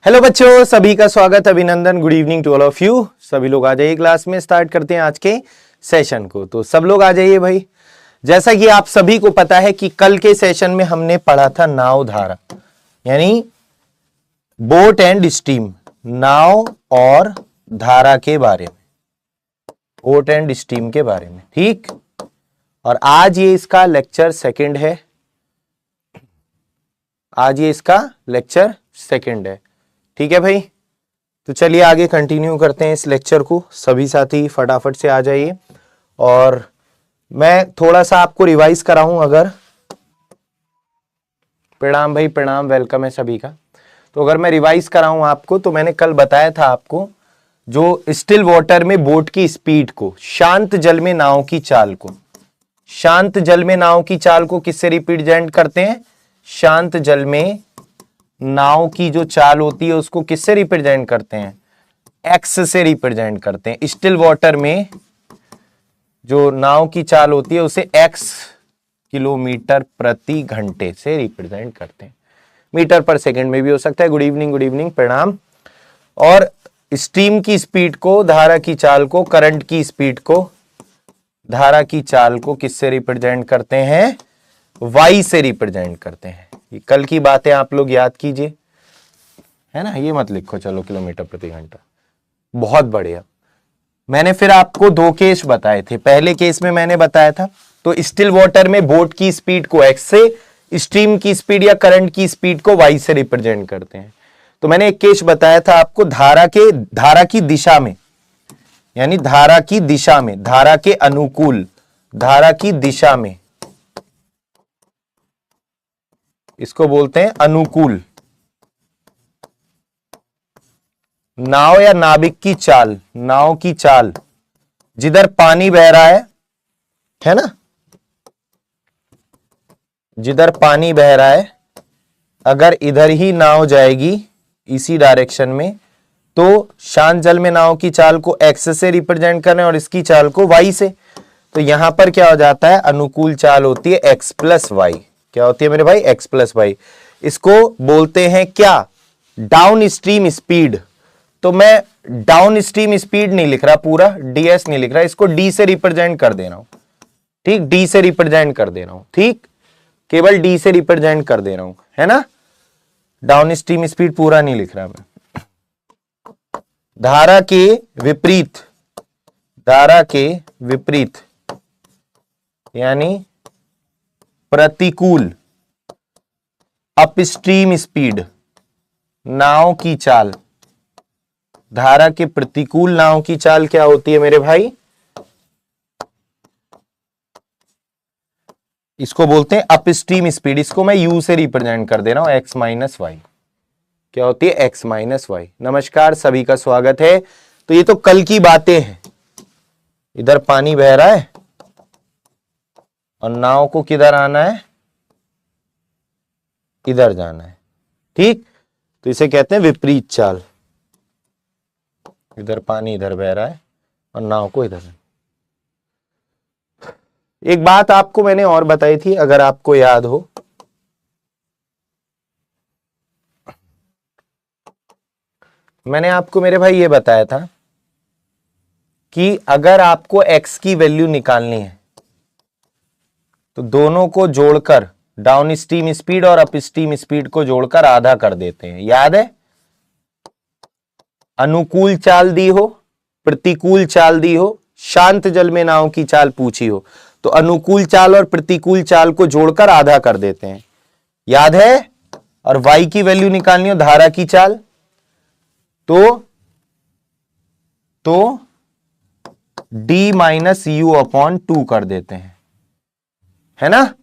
Hello बच्चों, सभी का स्वागत, अभिनंदन, good evening to all of you. सभी लोग आ जाइए क्लास में, स्टार्ट करते हैं आज के सेशन को। तो सब लोग आ जाइए भाई। जैसा कि आप सभी को पता है कि कल के सेशन में हमने पढ़ा था नाव धारा, यानी बोट एंड स्टीम, नाव और धारा के बारे में, बोट एंड स्टीम के बारे में, ठीक। और आज ये इसका लेक्चर सेकंड है, आज ये इसका लेक्चर सेकंड है, ठीक है भाई। तो चलिए आगे कंटिन्यू करते हैं इस लेक्चर को। सभी साथी फटाफट से आ जाइए और मैं थोड़ा सा आपको रिवाइज कराऊं। अगर प्रणाम भाई, प्रणाम, वेलकम है सभी का। तो अगर मैं रिवाइज कराऊं आपको, तो मैंने कल बताया था आपको जो स्टिल वाटर में बोट की स्पीड को, शांत जल में नाव की चाल को, शांत जल में नाव की चाल को किससे रिप्रेजेंट करते हैं? शांत जल में नाव की जो चाल होती है उसको किससे रिप्रेजेंट करते हैं? एक्स से रिप्रेजेंट करते हैं। स्टिल वाटर में जो नाव की चाल होती है उसे एक्स किलोमीटर प्रति घंटे से रिप्रेजेंट करते हैं। मीटर पर सेकंड में भी हो सकता है। गुड इवनिंग, प्रणाम। और स्टीम की स्पीड को, धारा की चाल को, करंट की स्पीड को, धारा की चाल को किससे रिप्रेजेंट करते हैं? वाई से रिप्रेजेंट करते हैं। ये कल की बातें आप लोग याद कीजिए, है ना। ये मत लिखो चलो किलोमीटर प्रति घंटा। बहुत बढ़िया। मैंने फिर आपको दो केस बताए थे। पहले केस में मैंने बताया था तो स्टिल वाटर में बोट की स्पीड को एक्स से, स्टीम की स्पीड या करंट की स्पीड को वाई से रिप्रेजेंट करते हैं। तो मैंने एक केस बताया था आपको धारा की दिशा में, यानी धारा की दिशा में, धारा के अनुकूल, धारा की दिशा में, इसको बोलते हैं अनुकूल, नाव या नाविक की चाल, नाव की चाल जिधर पानी बह रहा है ना, जिधर पानी बह रहा है, अगर इधर ही नाव जाएगी इसी डायरेक्शन में, तो शांत जल में नाव की चाल को एक्स से रिप्रेजेंट करें और इसकी चाल को वाई से। तो यहां पर क्या हो जाता है? अनुकूल चाल होती है एक्स प्लस वाई। क्या होती है मेरे भाई? X plus Y. इसको बोलते हैं क्या? Down stream speed. तो मैं डाउन स्ट्रीम स्पीड नहीं लिख रहा, पूरा डीएस नहीं लिख रहा, इसको डी से रिप्रेजेंट कर दे रहा हूं, ठीक। डी से रिप्रेजेंट कर दे रहा हूं, ठीक। केवल डी से रिप्रेजेंट कर दे रहा हूं, है ना। डाउन स्ट्रीम स्पीड पूरा नहीं लिख रहा मैं। धारा के विपरीत, धारा के विपरीत यानी प्रतिकूल अपस्ट्रीम स्पीड, नाव की चाल, धारा के प्रतिकूल नाव की चाल क्या होती है मेरे भाई? इसको बोलते हैं अपस्ट्रीम स्पीड। इसको मैं यू से रिप्रेजेंट कर दे रहा हूं, एक्स माइनस वाई। क्या होती है? X minus Y. नमस्कार, सभी का स्वागत है। तो ये तो कल की बातें हैं। इधर पानी बह रहा है और नाव को किधर आना है? इधर जाना है, ठीक। तो इसे कहते हैं विपरीत चाल। इधर पानी इधर बह रहा है और नाव को इधर। एक बात आपको मैंने और बताई थी, अगर आपको याद हो, मैंने आपको मेरे भाई ये बताया था कि अगर आपको x की वैल्यू निकालनी है तो दोनों को जोड़कर, डाउन स्ट्रीम स्पीड और अप स्ट्रीम स्पीड को जोड़कर आधा कर देते हैं। याद है? अनुकूल चाल दी हो, प्रतिकूल चाल दी हो, शांत जल में नाव की चाल पूछी हो, तो अनुकूल चाल और प्रतिकूल चाल को जोड़कर आधा कर देते हैं। याद है? और y की वैल्यू निकालनी हो, धारा की चाल, तो d माइनस यू अपॉन 2 कर देते हैं, है ना।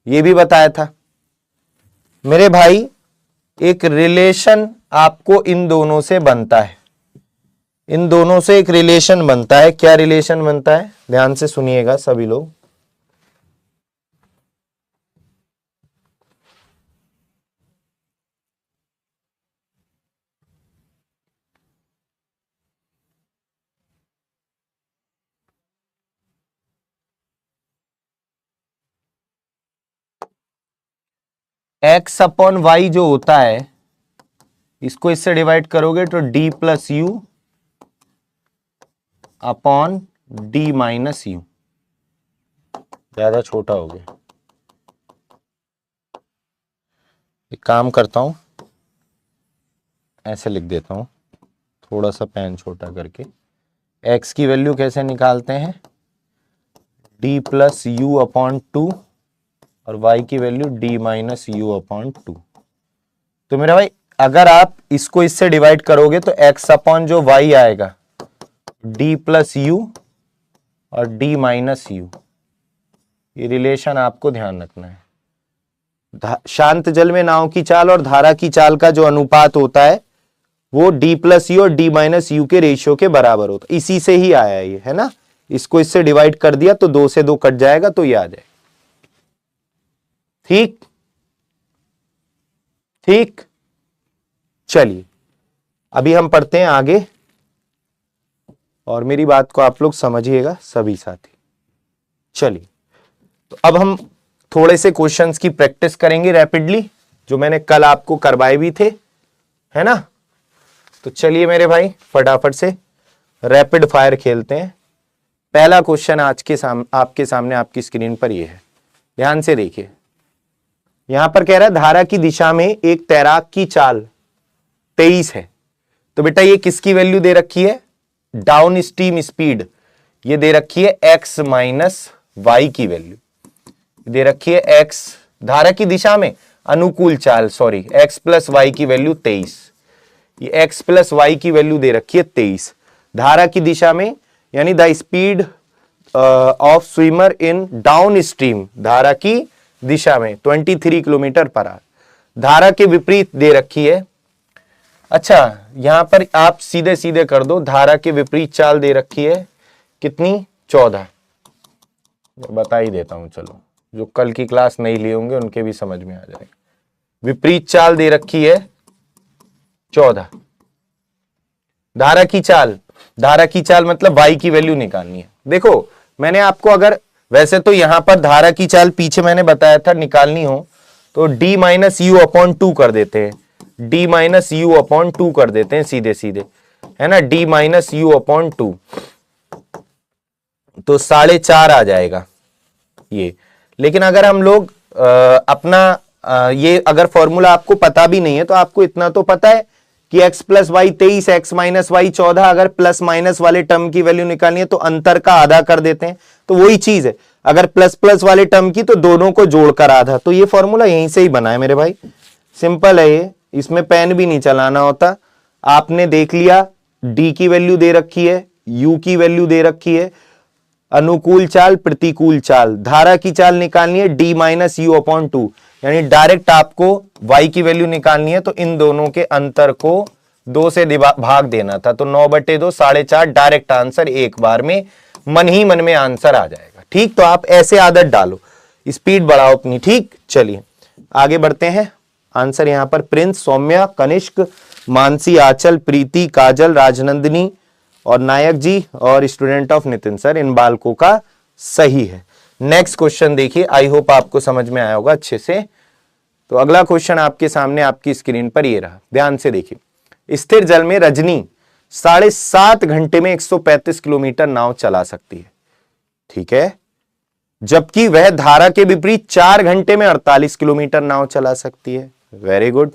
ये भी बताया था मेरे भाई। एक रिलेशन आपको इन दोनों से बनता है, इन दोनों से एक रिलेशन बनता है। क्या रिलेशन बनता है? ध्यान से सुनिएगा सभी लोग। एक्स अपॉन वाई जो होता है, इसको इससे डिवाइड करोगे तो d plus you upon d minus you, ज्यादा छोटा हो गया। एक काम करता हूं, ऐसे लिख देता हूं, थोड़ा सा पेन छोटा करके। x की वैल्यू कैसे निकालते हैं, d प्लस यू अपॉन 2 और y की value d minus you upon 2। तो मेरा भाई अगर आप इसको इससे डिवाइड करोगे तो x अपॉन जो y आएगा d प्लस यू और d माइनस यू, ये रिलेशन आपको ध्यान रखना है। शांत जल में नाव की चाल और धारा की चाल का जो अनुपात होता है वो d प्लस यू और d माइनस यू के रेशियो के बराबर होता है। इसी से ही आया ये, है ना। इसको इससे डिवाइड कर दिया तो 2 से 2 कट जाएगा तो ये आ जाएगा। ठीक ठीक, चलिए अभी हम पढ़ते हैं आगे, और मेरी बात को आप लोग समझिएगा सभी साथी। चलिए तो अब हम थोड़े से क्वेश्चंस की प्रैक्टिस करेंगे रैपिडली, जो मैंने कल आपको करवाए भी थे, है ना। तो चलिए मेरे भाई फटाफट से रैपिड फायर खेलते हैं। पहला क्वेश्चन आज के आपके सामने आपकी स्क्रीन पर ये है, ध्यान से देखिए। यहां पर कह रहा है धारा की दिशा में एक तैराक की चाल 23 है। तो बेटा ये किसकी वैल्यू दे रखी है, डाउन स्ट्रीम स्पीड, ये दे रखी है x माइनस वाई की वैल्यू दे रखी है। x धारा की दिशा में अनुकूल चाल, सॉरी x प्लस वाई की वैल्यू 23, ये x प्लस वाई की वैल्यू दे रखी है 23 धारा की दिशा में, यानी the speed of swimmer in down stream, धारा की दिशा में 23 किलोमीटर पर आवर। धारा के विपरीत दे रखी है। अच्छा यहां पर आप सीधे सीधे कर दो, धारा के विपरीत चाल दे रखी है कितनी, 14। बता ही देता हूं, चलो जो कल की क्लास नहीं लिए होंगे उनके भी समझ में आ जाएगा। विपरीत चाल दे रखी है 14। धारा की चाल मतलब y की वैल्यू निकालनी है। देखो मैंने आपको, अगर वैसे तो यहां पर धारा की चाल पीछे मैंने बताया था निकालनी हो तो d माइनस यू अपॉन 2 कर देते हैं, d माइनस यू अपॉन 2 कर देते हैं सीधे सीधे, है ना। d माइनस यू अपॉन 2 तो 4.5 आ जाएगा ये। लेकिन अगर हम लोग अपना ये अगर फॉर्मूला आपको पता भी नहीं है तो आपको इतना तो पता है कि x plus Y 23, x minus Y 14, अगर प्लस माइनस वाले टर्म की वैल्यू निकालनी है तो अंतर का आधा कर देते हैं। तो वही चीज है, अगर प्लस प्लस वाले टर्म की तो दोनों को जोड़कर आधा। तो ये फॉर्मूला यहीं से ही बना है मेरे भाई, सिंपल है ये, इसमें पेन भी नहीं चलाना होता। आपने देख लिया d की वैल्यू दे रखी है, u की वैल्यू दे रखी है, अनुकूल चाल प्रतिकूल चाल, धारा की चाल निकालनी है d माइनस यू अपॉन 2, यानी डायरेक्ट आपको y की वैल्यू निकालनी है तो इन दोनों के अंतर को 2 से भाग देना था। तो 9/2 4.5 डायरेक्ट आंसर, एक बार में मन ही मन में आंसर आ जाएगा। ठीक, तो आप ऐसे आदत डालो, स्पीड बढ़ाओ अपनी। ठीक, चलिए आगे बढ़ते हैं। आंसर यहां पर प्रिंस, सौम्या, कनिष्क, मानसी, आंचल, प्रीति, काजल, राजनंदिनी और नायक जी और स्टूडेंट ऑफ नितिन सर, इन बालकों का सही है। नेक्स्ट क्वेश्चन देखिए, आई होप आपको समझ में आया होगा अच्छे से। तो अगला क्वेश्चन आपके सामने आपकी स्क्रीन पर ये रहा, ध्यान से देखिए। स्थिर जल में रजनी 7.5 घंटे में 135 किलोमीटर नाव चला सकती है, ठीक है, जबकि वह धारा के विपरीत 4 घंटे में 48 किलोमीटर नाव चला सकती है। Very good.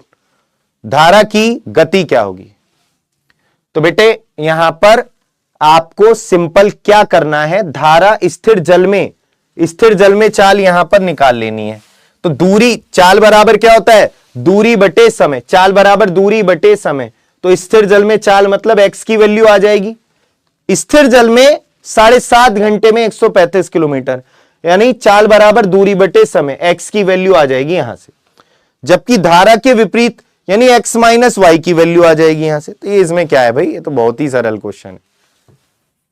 धारा की गति क्या होगी? तो बेटे यहां पर आपको सिंपल क्या करना है, धारा स्थिर जल में चाल यहां पर निकाल लेनी है। तो दूरी, चाल बराबर क्या होता है, दूरी बटे समय, चाल बराबर दूरी बटे समय। तो स्थिर जल में चाल मतलब x की वैल्यू आ जाएगी, स्थिर जल में 7.5 घंटे में 135 किलोमीटर, यानी चाल बराबर दूरी बटे समय, x की वैल्यू आ जाएगी यहां से। जबकि धारा के विपरीत यानी x माइनस वाई की वैल्यू आ जाएगी यहां से। तो ये इसमें क्या है भाई, ये तो बहुत ही सरल क्वेश्चन है।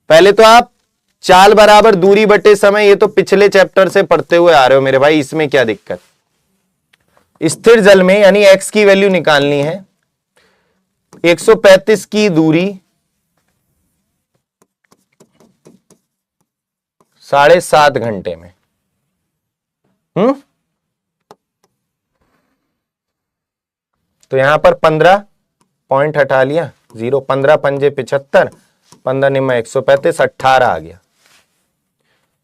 पहले तो आप चाल बराबर दूरी बटे समय, ये तो पिछले चैप्टर से पढ़ते हुए आ रहे हो मेरे भाई, इसमें क्या दिक्कत। स्थिर जल में यानी x की वैल्यू निकालनी है, 135 की दूरी 7.5 घंटे में, तो यहां पर 15 पॉइंट हटा लिया, 0, 15 पंजे 75, 15 निम्मा 135, 18 आ गया।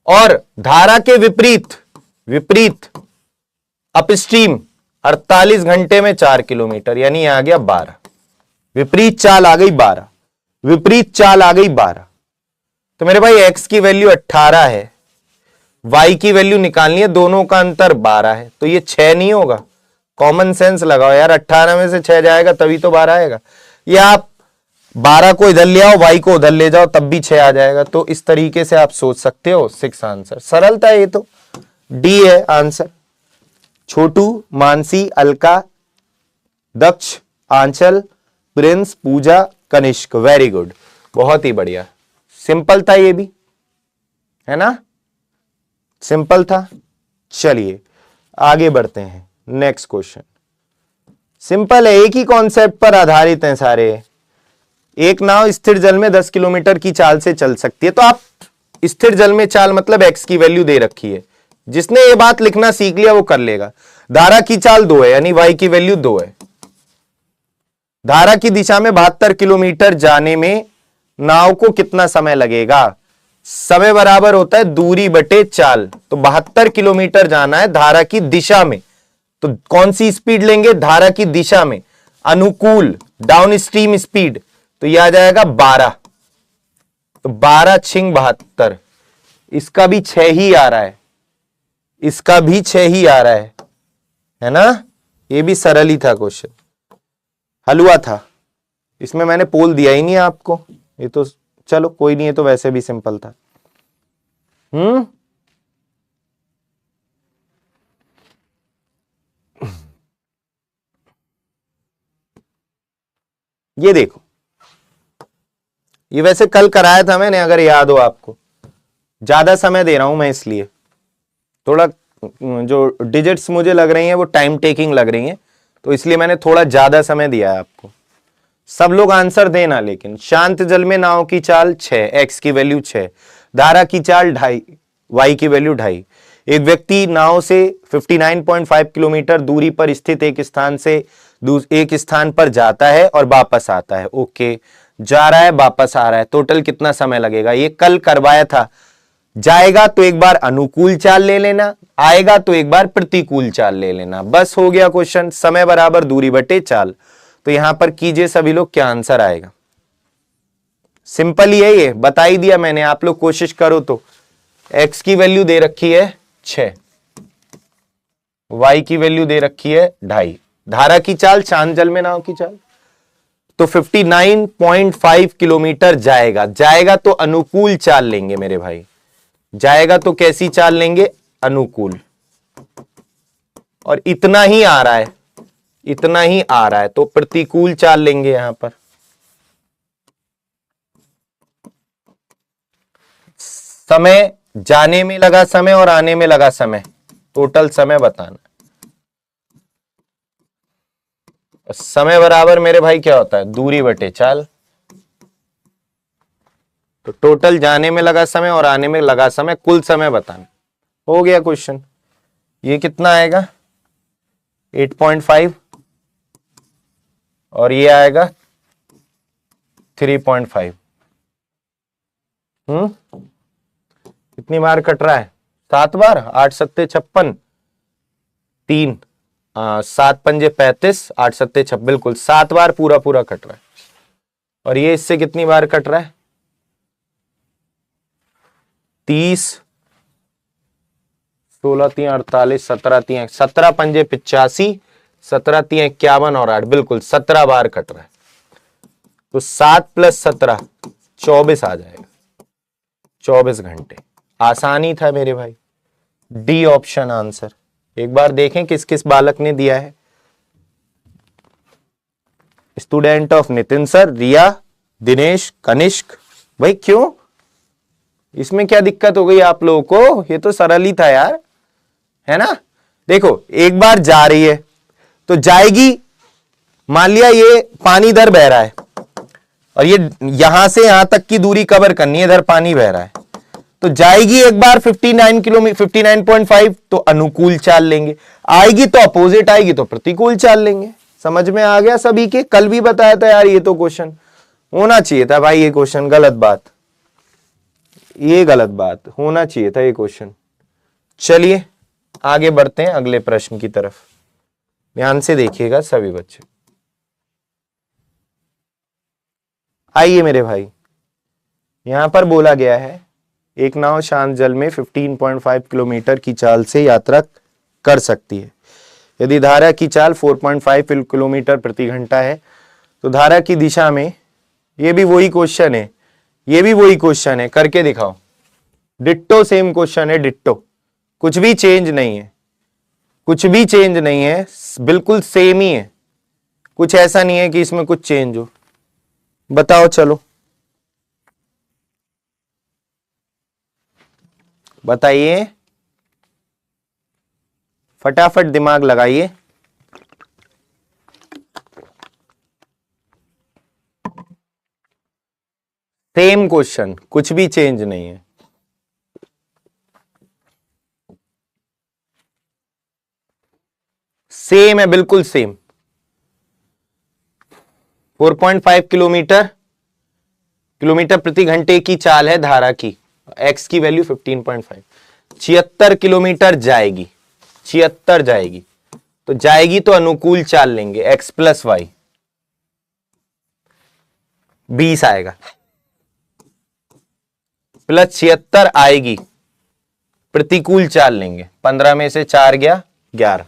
और धारा के विपरीत अपस्ट्रीम 48 घंटे में 4 किलोमीटर, यानी आ गया 12। विपरीत चाल आ गई 12, विपरीत चाल आ गई 12। तो मेरे भाई x की वैल्यू 18 है, y की वैल्यू निकालनी है, दोनों का अंतर 12 है, तो ये 6 नहीं होगा। कॉमन सेंस लगाओ यार, 18 में से 6 जाएगा तभी तो 12 आएगा। या आप 12 को इधर ले आओ, y को उधर ले जाओ, तब भी 6 आ जाएगा। तो इस तरीके से आप सोच सकते हो। 6 आंसर, सरल था ये तो, डी है आंसर। छोटू, मानसी, अलका, दक्ष, आंचल, प्रिंस, पूजा, कनिष्क, वेरी गुड, बहुत ही बढ़िया। सिंपल था ये भी, है ना, सिंपल था। चलिए आगे बढ़ते हैं। नेक्स्ट क्वेश्चन सिंपल है, एक ही कॉन्सेप्ट पर आधारित हैं सारे। एक नाव स्थिर जल में 10 किलोमीटर की चाल से चल सकती है। तो आप स्थिर जल में चाल मतलब x की वैल्यू दे रखी है, जिसने ये बात लिखना सीख लिया वो कर लेगा। धारा की चाल 2 है, यानी y की वैल्यू 2 है। धारा की दिशा में 72 किलोमीटर जाने में नाव को कितना समय लगेगा? समय बराबर होता है दूरी बटे चाल। तो 72 किलोमीटर जाना है धारा की दिशा में, तो कौन सी स्पीड लेंगे? धारा की दिशा में अनुकूल डाउन स्ट्रीम स्पीड, तो यह आ जाएगा 12। तो 12 छिंग 72, इसका भी 6 ही आ रहा है, इसका भी 6 ही आ रहा है ना। ये भी सरल ही था क्वेश्चन, हलवा था, इसमें मैंने पोल दिया ही नहीं आपको। ये तो चलो कोई नहीं, है तो वैसे भी सिंपल था। ये देखो, ये वैसे कल कराया था मैंने, अगर याद हो आपको। ज्यादा समय दे रहा हूं मैं, इसलिए थोड़ा जो डिजिट्स मुझे लग रही हैं वो टाइम टेकिंग लग रही हैं, तो इसलिए मैंने थोड़ा ज्यादा समय दिया है आपको। सब लोग आंसर देना लेकिन। शांत जल में नाव की चाल 6, x की वैल्यू 6, धारा की चाल 2.5, y की वैल्यू 2.5। एक व्यक्ति नाव से 59.5 किलोमीटर दूरी पर स्थित एक स्थान से एक स्थान पर जाता है और वापस आता है। ओके, जा रहा है वापस आ रहा है, टोटल कितना समय लगेगा? ये कल करवाया था। जाएगा तो एक बार अनुकूल चाल ले लेना, आएगा तो एक बार प्रतिकूल चाल ले लेना, बस हो गया क्वेश्चन। समय बराबर दूरी बटे चाल। तो यहां पर कीजिए सभी लोग, क्या आंसर आएगा? सिंपल ही है, ये बता ही दिया मैंने, आप लोग कोशिश करो तो। x की वैल्यू दे रखी है 6, y की वैल्यू दे रखी है 2.5, धारा की चाल शांत जल में नाव की चाल, तो 59.5 किलोमीटर जाएगा। जाएगा तो अनुकूल चाल लेंगे मेरे भाई, जाएगा तो कैसी चाल लेंगे? अनुकूल। और इतना ही आ रहा है, इतना ही आ रहा है, तो प्रतिकूल चाल लेंगे यहां पर। समय, जाने में लगा समय और आने में लगा समय, टोटल समय बताना। समय बराबर मेरे भाई क्या होता है? दूरी बटे चाल। तो टोटल जाने में लगा समय और आने में लगा समय, कुल समय बताना। हो गया क्वेश्चन। ये कितना आएगा? 8.5 और ये आएगा 3.5। कितनी बार कट रहा है? 7 बार। 8 सत्ते 56, 3 7 पंजे 35, 8 सत्ते 26, बिल्कुल 7 बार पूरा पूरा कट रहा है। और ये इससे कितनी बार कट रहा है? 30, 16 3 48, 17 3 17 पंजे 85, 17 3 51 और 8, बिल्कुल 17 बार कट रहा है। तो 7 + 17 24 आ जाएगा, 24 घंटे। आसानी था मेरे भाई, डी ऑप्शन आंसर। एक बार देखें किस किस बालक ने दिया है। स्टूडेंट ऑफ नितिन सर, रिया, दिनेश, कनिष्क। भाई क्यों, इसमें क्या दिक्कत हो गई आप लोगों को? ये तो सरल ही था यार, है ना। देखो एक बार जा रही है तो जाएगी, मान लिया ये पानी इधर बह रहा है और ये यहां से यहां तक की दूरी कवर करनी है, इधर पानी बह रहा है, तो जाएगी एक बार 59 किलोमीटर 59.5, तो अनुकूल चाल लेंगे। आएगी तो अपोजिट आएगी तो प्रतिकूल चाल लेंगे। समझ में आ गया सभी के? कल भी बताया था यार, ये तो क्वेश्चन होना चाहिए था भाई, ये क्वेश्चन गलत बात, ये गलत बात, होना चाहिए था ये क्वेश्चन। चलिए आगे बढ़ते हैं अगले प्रश्न की तरफ, ध्यान से देखिएगा सभी बच्चे। आइए मेरे भाई, यहां पर बोला गया है एक नाव शांत जल में 15.5 किलोमीटर की चाल से यात्रा कर सकती है। यदि धारा की चाल 4.5 किलोमीटर प्रति घंटा है तो धारा की दिशा में, ये भी वही क्वेश्चन है, ये भी वही क्वेश्चन है, करके दिखाओ। डिट्टो सेम क्वेश्चन है, डिट्टो, कुछ भी चेंज नहीं है, कुछ भी चेंज नहीं है, बिल्कुल सेम ही है, कुछ ऐसा नहीं है कि इसमें कुछ चेंज हो। बताओ चलो, बताइए, फटाफट दिमाग लगाइए। सेम क्वेश्चन, कुछ भी चेंज नहीं है। सेम है, बिल्कुल सेम। 4.5 किलोमीटर प्रति घंटे की चाल है धारा की, x की वैल्यू 15.5, 76 किलोमीटर जाएगी, 76 जाएगी, तो जाएगी तो अनुकूल चाल लेंगे, x प्लस वाई 20 आएगा, प्लस 76 आएगी, प्रतिकूल चाल लेंगे, 15 में से 4 गया 11,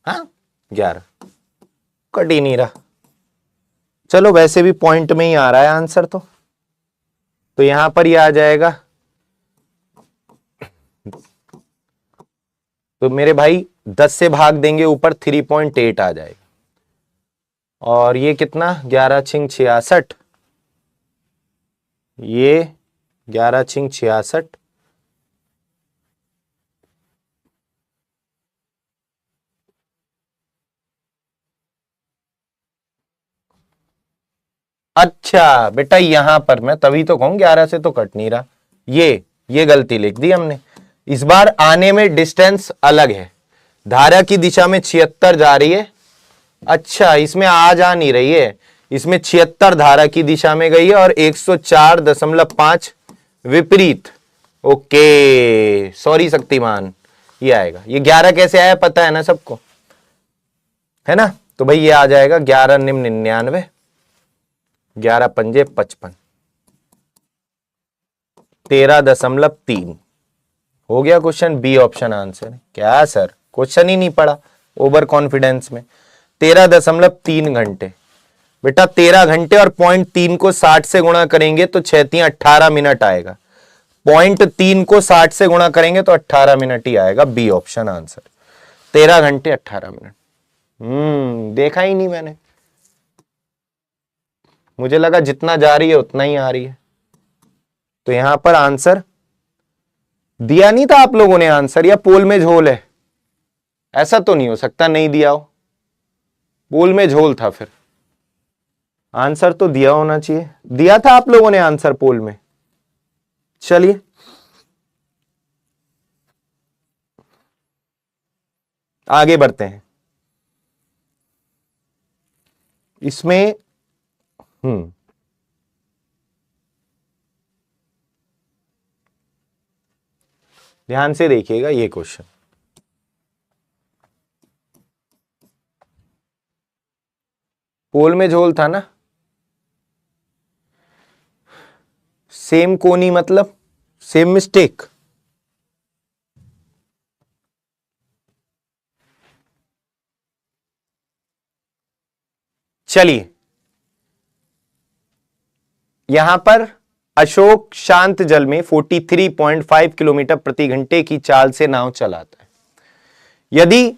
हाँ 11, कट ही नहीं रहा। चलो वैसे भी पॉइंट में ही आ रहा है आंसर, तो यहां पर ये आ जाएगा। तो मेरे भाई 10 से भाग देंगे ऊपर, 3.8 आ जाएगा, और ये कितना, 11 छिंग 66, ये 11 छिंग 66, अच्छा बेटा यहां पर मैं तभी तो कहूं 11 से तो कट नहीं रहा, ये गलती लिख दी हमने। इस बार आने में डिस्टेंस अलग है, धारा की दिशा में 76 जा रही है, अच्छा इसमें आ जा नहीं रही है, इसमें 76 धारा की दिशा में गई है और 104.5 विपरीत। ओके सॉरी शक्तिमान, ये आएगा, ये 11 कैसे आया पता है ना सबको, है ना? तो भाई ये आ जाएगा 11 निम्न 99, 11 पंजे 55, 13.3 हो गया क्वेश्चन, बी ऑप्शन आंसर। क्या सर क्वेश्चन ही नहीं पढ़ा, ओवर कॉन्फिडेंस में। 13.3 घंटे बेटा, 13 घंटे और 0.3 को 60 से गुणा करेंगे तो 6 18 मिनट आएगा, 0.3 को 60 से गुणा करेंगे तो 18 मिनट ही आएगा, बी ऑप्शन आंसर, 13 घंटे 18 मिनट। देखा ही नहीं मैंने, मुझे लगा जितना जा रही है उतना ही आ रही है। तो यहां पर आंसर दिया नहीं था आप लोगों ने आंसर, या पोल में झोल है? ऐसा तो नहीं हो सकता नहीं दिया हो, पोल में झोल था, फिर आंसर तो दिया होना चाहिए, दिया था आप लोगों ने आंसर पोल में। चलिए आगे बढ़ते हैं, इसमें ध्यान से देखिएगा ये क्वेश्चन, पोल में झोल था ना, सेम कोनी मतलब सेम मिस्टेक, चलिए यहां पर अशोक शांत जल में 43.5 किलोमीटर प्रति घंटे की चाल से नाव चलाता है। यदि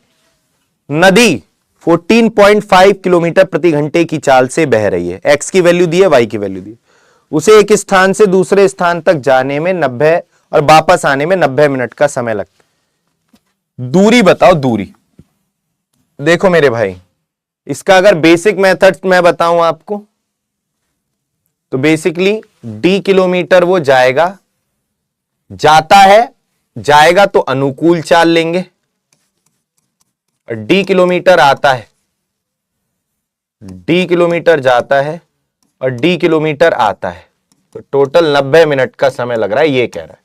नदी 14.5 किलोमीटर प्रति घंटे की चाल से बह रही है, एक्स की वैल्यू दी है, वाई की वैल्यू दी है, उसे एक स्थान से दूसरे स्थान तक जाने में 90 और वापस आने में 90 मिनट का समय लगता है। दूरी बताओ, दूरी देखो मेरे भाई, इसका अगर बेसिक मेथड मैं बताऊं आपको तो बेसिकली डी किलोमीटर वो जाएगा, जाता है, जाएगा तो अनुकूल चाल लेंगे, और डी किलोमीटर आता है डी किलोमीटर जाता है और डी किलोमीटर आता है, तो टोटल 90 मिनट का समय लग रहा है, ये कह रहा है।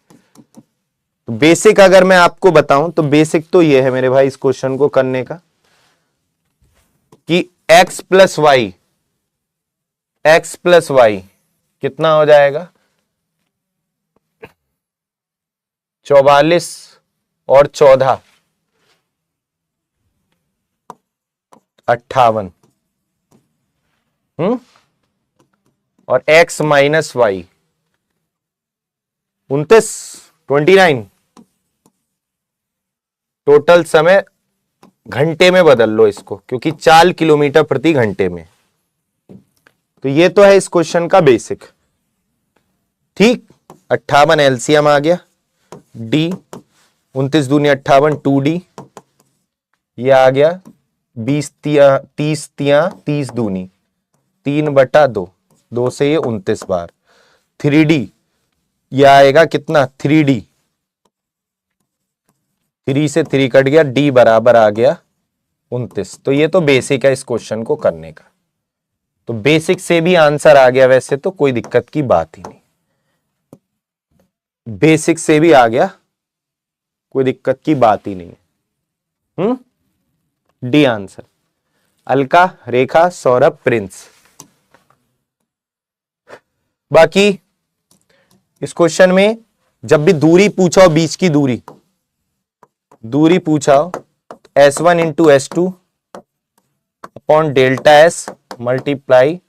तो बेसिक अगर मैं आपको बताऊं तो बेसिक तो ये है मेरे भाई इस क्वेश्चन को करने का कि x प्लस वाई कितना हो जाएगा, 44 और 14 58, और x माइनस वाई 29 29। टोटल समय घंटे में बदल लो इसको, क्योंकि 4 किलोमीटर प्रति घंटे में। तो ये तो है इस क्वेश्चन का बेसिक। ठीक, 58 एलसीएम आ गया, डी 29 दूनी 58 2D, ये आ गया 20 तिया 30 तिया 30 दूनी 3/2, 2 से ये 29 बार। 3D ये आएगा कितना, 3D, 3 से 3 कट गया, डी बराबर आ गया 29। तो ये तो बेसिक है इस क्वेश्चन को करने का। तो बेसिक से भी आंसर आ गया, वैसे तो कोई दिक्कत की बात ही नहीं, बेसिक से भी आ गया, कोई दिक्कत की बात ही नहीं है। D answer. Alka, Rekha, Saurabh, Prince. बाकी इस क्वेश्चन में जब भी दूरी पूछा हो, बीच की दूरी पूछा हो, S1 into S2 upon delta S multiply,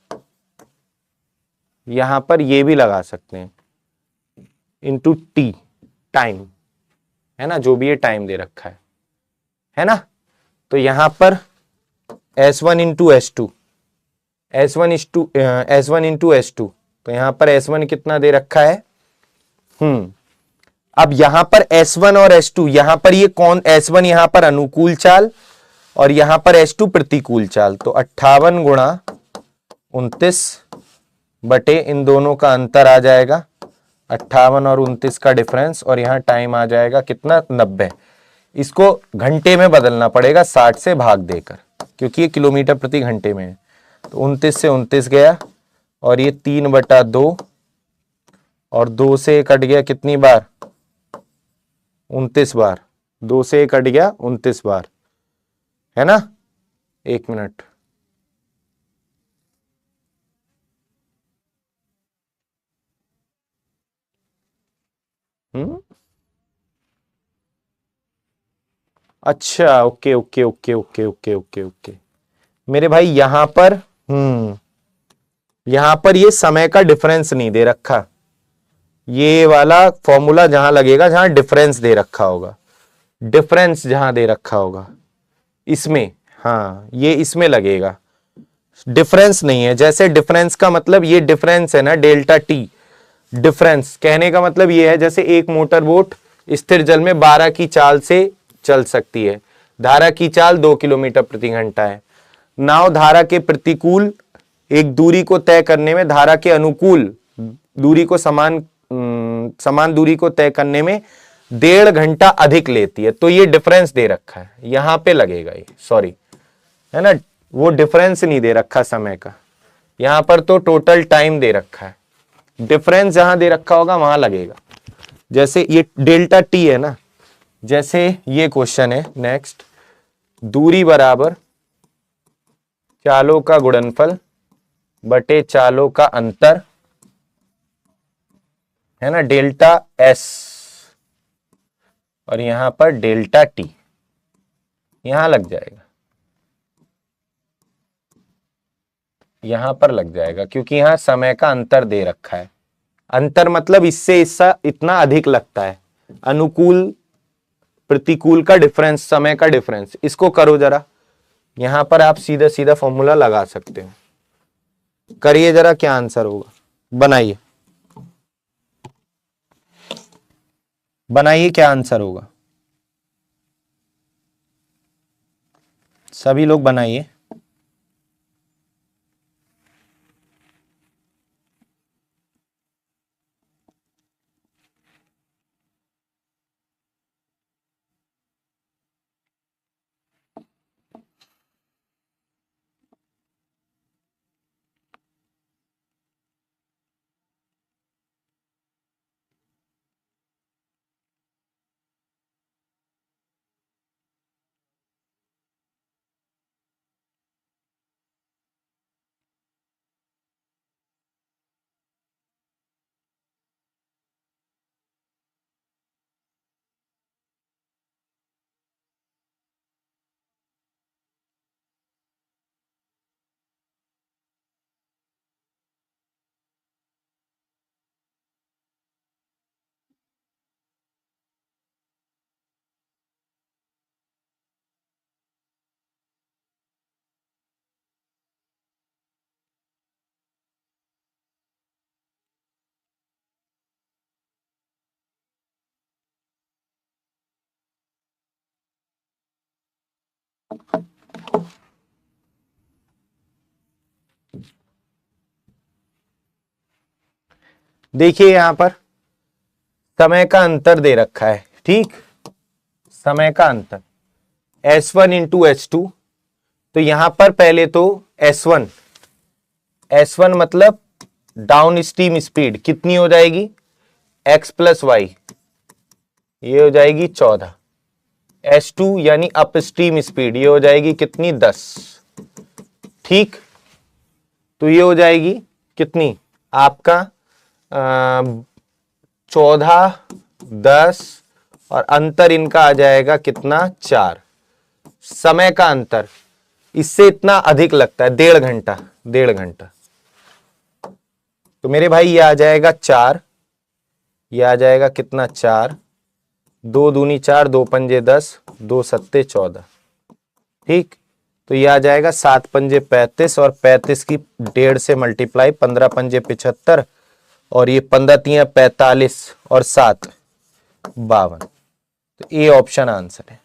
यहां पर ये भी लगा सकते हैं इंटू टी, टाइम है ना, जो भी ये टाइम दे रखा है ना। तो यहां पर S1 into S2, S1 into S2, तो यहां पर S1 कितना दे रखा है। अब यहां पर S1 और S2, यहां पर ये कौन, S1 यहां पर अनुकूल चाल और यहां पर S2 प्रतिकूल चाल, तो 58 गुणा 29 बटे इन दोनों का अंतर आ जाएगा 58 और 29 का डिफरेंस, और यहां टाइम आ जाएगा कितना, 90। इसको घंटे में बदलना पड़ेगा 60 से भाग देकर, क्योंकि ये किलोमीटर प्रति घंटे में है। तो 29 से 29 गया, और ये 3/2, और 2 से कट गया कितनी बार, 29 बार, 2 से कट गया 29 बार, है ना। 1 मिनट, अच्छा, okay okay okay okay okay okay okay मेरे भाई, यहां पर ये समय का डिफरेंस नहीं दे रखा, ये वाला फॉर्मूला जहां लगेगा जहां डिफरेंस दे रखा होगा, डिफरेंस जहां दे रखा होगा इसमें, हाँ ये इसमें लगेगा, डिफरेंस नहीं है। जैसे डिफरेंस का मतलब ये डिफरेंस है ना, डेल्टा टी, डिफरेंस कहने का मतलब ये है जैसे एक मोटर बोट स्थिर जल में 12 की चाल से चल सकती है, धारा की चाल 2 किलोमीटर प्रति घंटा है। नाव धारा के प्रतिकूल एक दूरी को तय करने में धारा के अनुकूल दूरी को समान दूरी को तय करने में 1.5 घंटा अधिक लेती है। तो ये डिफरेंस दे रखा है, यहां पे लगेगा ये, सॉरी, है ना, वो डिफरेंस नहीं दे रखा समय का, यहां पर तो टोटल टाइम दे रखा है, डिफरेंस जहां दे रखा होगा वहां लगेगा। जैसे ये डेल्टा टी है ना, जैसे ये क्वेश्चन है नेक्स्ट, दूरी बराबर चालों का गुणनफल बटे चालों का अंतर, है ना, डेल्टा एस, और यहां पर डेल्टा टी, यहां लग जाएगा, यहां पर लग जाएगा, क्योंकि यहां समय का अंतर दे रखा है। अंतर मतलब इससे इसका इतना अधिक लगता है, अनुकूल प्रतिकूल का डिफरेंस, समय का डिफरेंस। इसको करो जरा, यहां पर आप सीधा सीधा फॉर्मूला लगा सकते हो, करिए जरा, क्या आंसर होगा, बनाइए बनाइए, क्या आंसर होगा, सभी लोग बनाइए। देखिए यहां पर समय का अंतर दे रखा है, ठीक, समय का अंतर S1 इंटू S2। तो यहां पर पहले तो S1 मतलब डाउन स्ट्रीम स्पीड कितनी हो जाएगी, x प्लस वाई, ये हो जाएगी 14। S2 यानी अप स्ट्रीम स्पीड, ये हो जाएगी कितनी, 10, ठीक। तो ये हो जाएगी कितनी आपका 14, 10 और अंतर इनका आ जाएगा कितना, 4। समय का अंतर इससे इतना अधिक लगता है, 1.5 घंटा, 1.5 घंटा। तो मेरे भाई ये आ जाएगा 4, ये आ जाएगा कितना, 4, 2 दूनी 4, 2 पंजे 10, 2 सत्ते 14, ठीक। तो ये आ जाएगा 7 पंजे 35 और 35 की 1.5 से मल्टीप्लाई, 15 पंजे 75 और ये 15 तियां 45 और 7 52। तो ए ऑप्शन आंसर है,